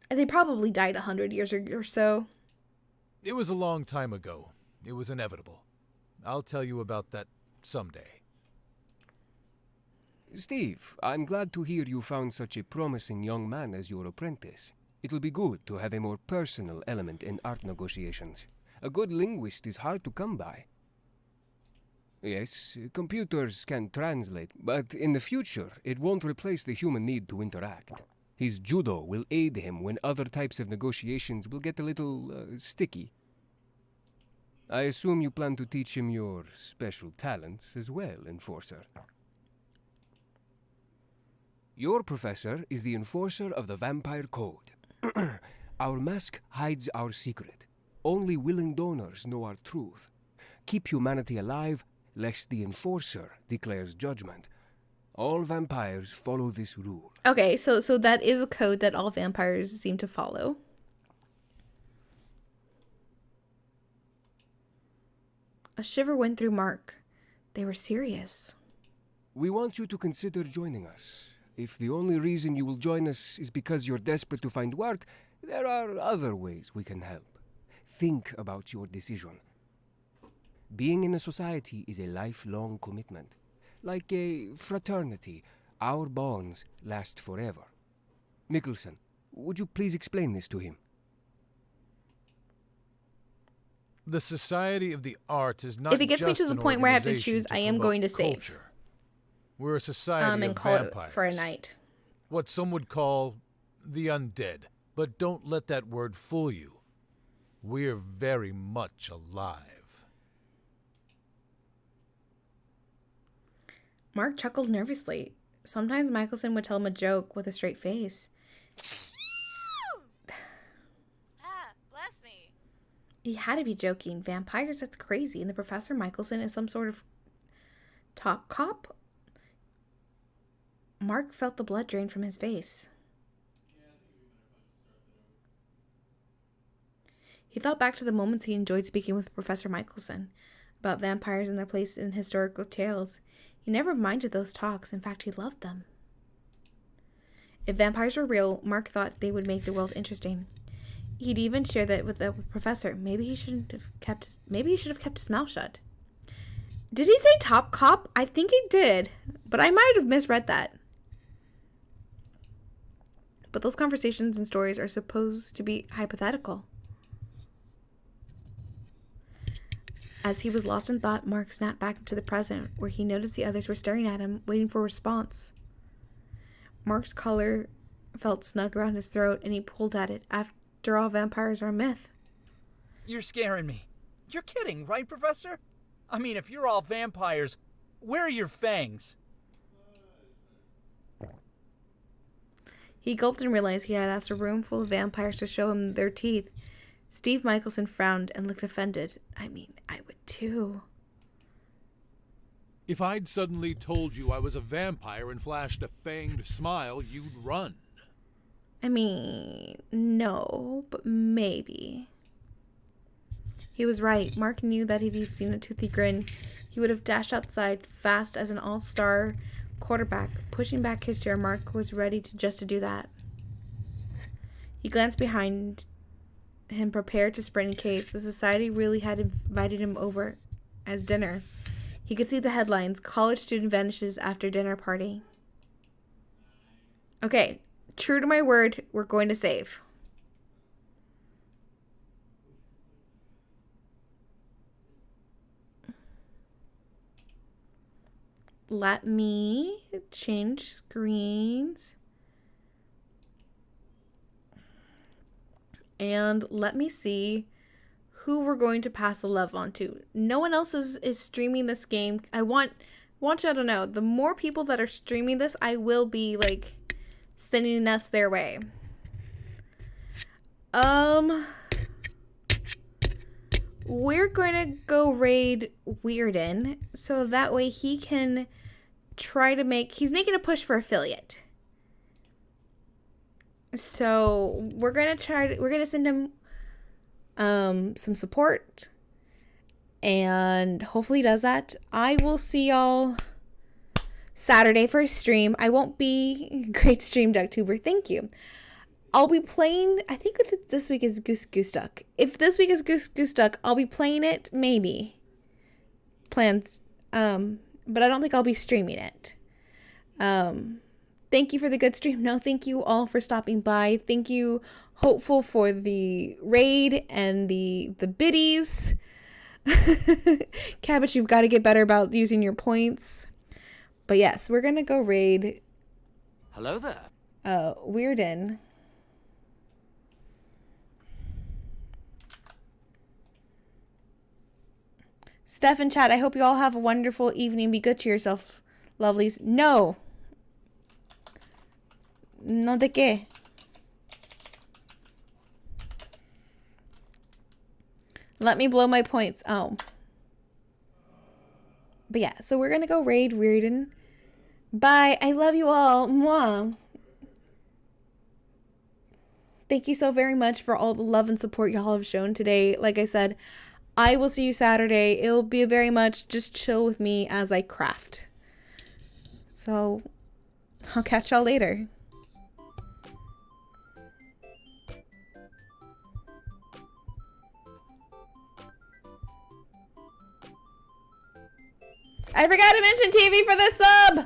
They probably died 100 years or so. It was a long time ago. It was inevitable. I'll tell you about that someday. Steve, I'm glad to hear you found such a promising young man as your apprentice. It'll be good to have a more personal element in art negotiations. A good linguist is hard to come by. Yes, computers can translate, but in the future, it won't replace the human need to interact. His judo will aid him when other types of negotiations will get a little sticky. I assume you plan to teach him your special talents as well, Enforcer. Your professor is the enforcer of the Vampire Code. Our mask hides our secret. Only willing donors know our truth. Keep humanity alive, lest the enforcer declares judgment. All vampires follow this rule. Okay, so that is a code that all vampires seem to follow. A shiver went through Mark. They were serious. We want you to consider joining us. If the only reason you will join us is because you're desperate to find work, there are other ways we can help. Think about your decision. Being in a society is a lifelong commitment. Like a fraternity, our bonds last forever. Mikkelsen, would you please explain this to him? The Society of the Art is not If it gets me to the point where I have to choose, I am going to save. Culture. We're a society and of call vampires. it for a night. What some would call the undead. But don't let that word fool you. We're very much alive. Mark chuckled nervously. Sometimes Michelson would tell him a joke with a straight face. Bless me. He had to be joking. Vampires, that's crazy. And the Professor Michelson is some sort of top cop? Mark felt the blood drain from his face. He thought back to the moments he enjoyed speaking with Professor Michelson about vampires and their place in historical tales. He never minded those talks. In fact, he loved them. If vampires were real, Mark thought they would make the world interesting. He'd even share that with the professor. Maybe he should have kept his mouth shut. Did he say top cop? I think he did, but I might have misread that. But those conversations and stories are supposed to be hypothetical. As he was lost in thought, Mark snapped back into the present, where he noticed the others were staring at him, waiting for a response. Mark's collar felt snug around his throat, and he pulled at it. After all, vampires are a myth. You're scaring me. You're kidding, right, Professor? I mean, if you're all vampires, where are your fangs? He gulped and realized he had asked a room full of vampires to show him their teeth. Steve Michelson frowned and looked offended. I mean, I would too. If I'd suddenly told you I was a vampire and flashed a fanged smile, you'd run. I mean, no, but maybe. He was right. Mark knew that if he'd seen a toothy grin, he would have dashed outside fast as an all-star quarterback. Pushing back his chair, Mark was ready to do that. He glanced behind him, prepared to sprint in case the society really had invited him over as dinner. He could see the headlines: college student vanishes after dinner party. Okay, true to my word, we're going to save. Let me change screens. And let me see who we're going to pass the love on to. No one else is streaming this game. I want y'all to know, the more people that are streaming this, I will be like sending us their way. We're going to go raid Weirden so that way he can try to he's making a push for affiliate. So we're going to send him some support, and hopefully he does that. I will see y'all Saturday for a stream. I won't be great stream, Ducktuber. Thank you. I'll be playing, I think this week is Goose Duck. If this week is Goose Duck, I'll be playing it, maybe. Plans. But I don't think I'll be streaming it. Thank you for the good stream. No, thank you all for stopping by. Thank you, Hopeful, for the raid and the biddies. Cabbage, you've got to get better about using your points. But yes, we're going to go raid. Hello there. Weirden. Steph and chat, I hope you all have a wonderful evening. Be good to yourself, lovelies. No. No de qué. Let me blow my points. Oh. But yeah, so we're going to go raid Weirden. Bye. I love you all. Mwah. Thank you so very much for all the love and support y'all have shown today. Like I said, I will see you Saturday. It'll be very much just chill with me as I craft. So, I'll catch y'all later. I forgot to mention TV for the sub!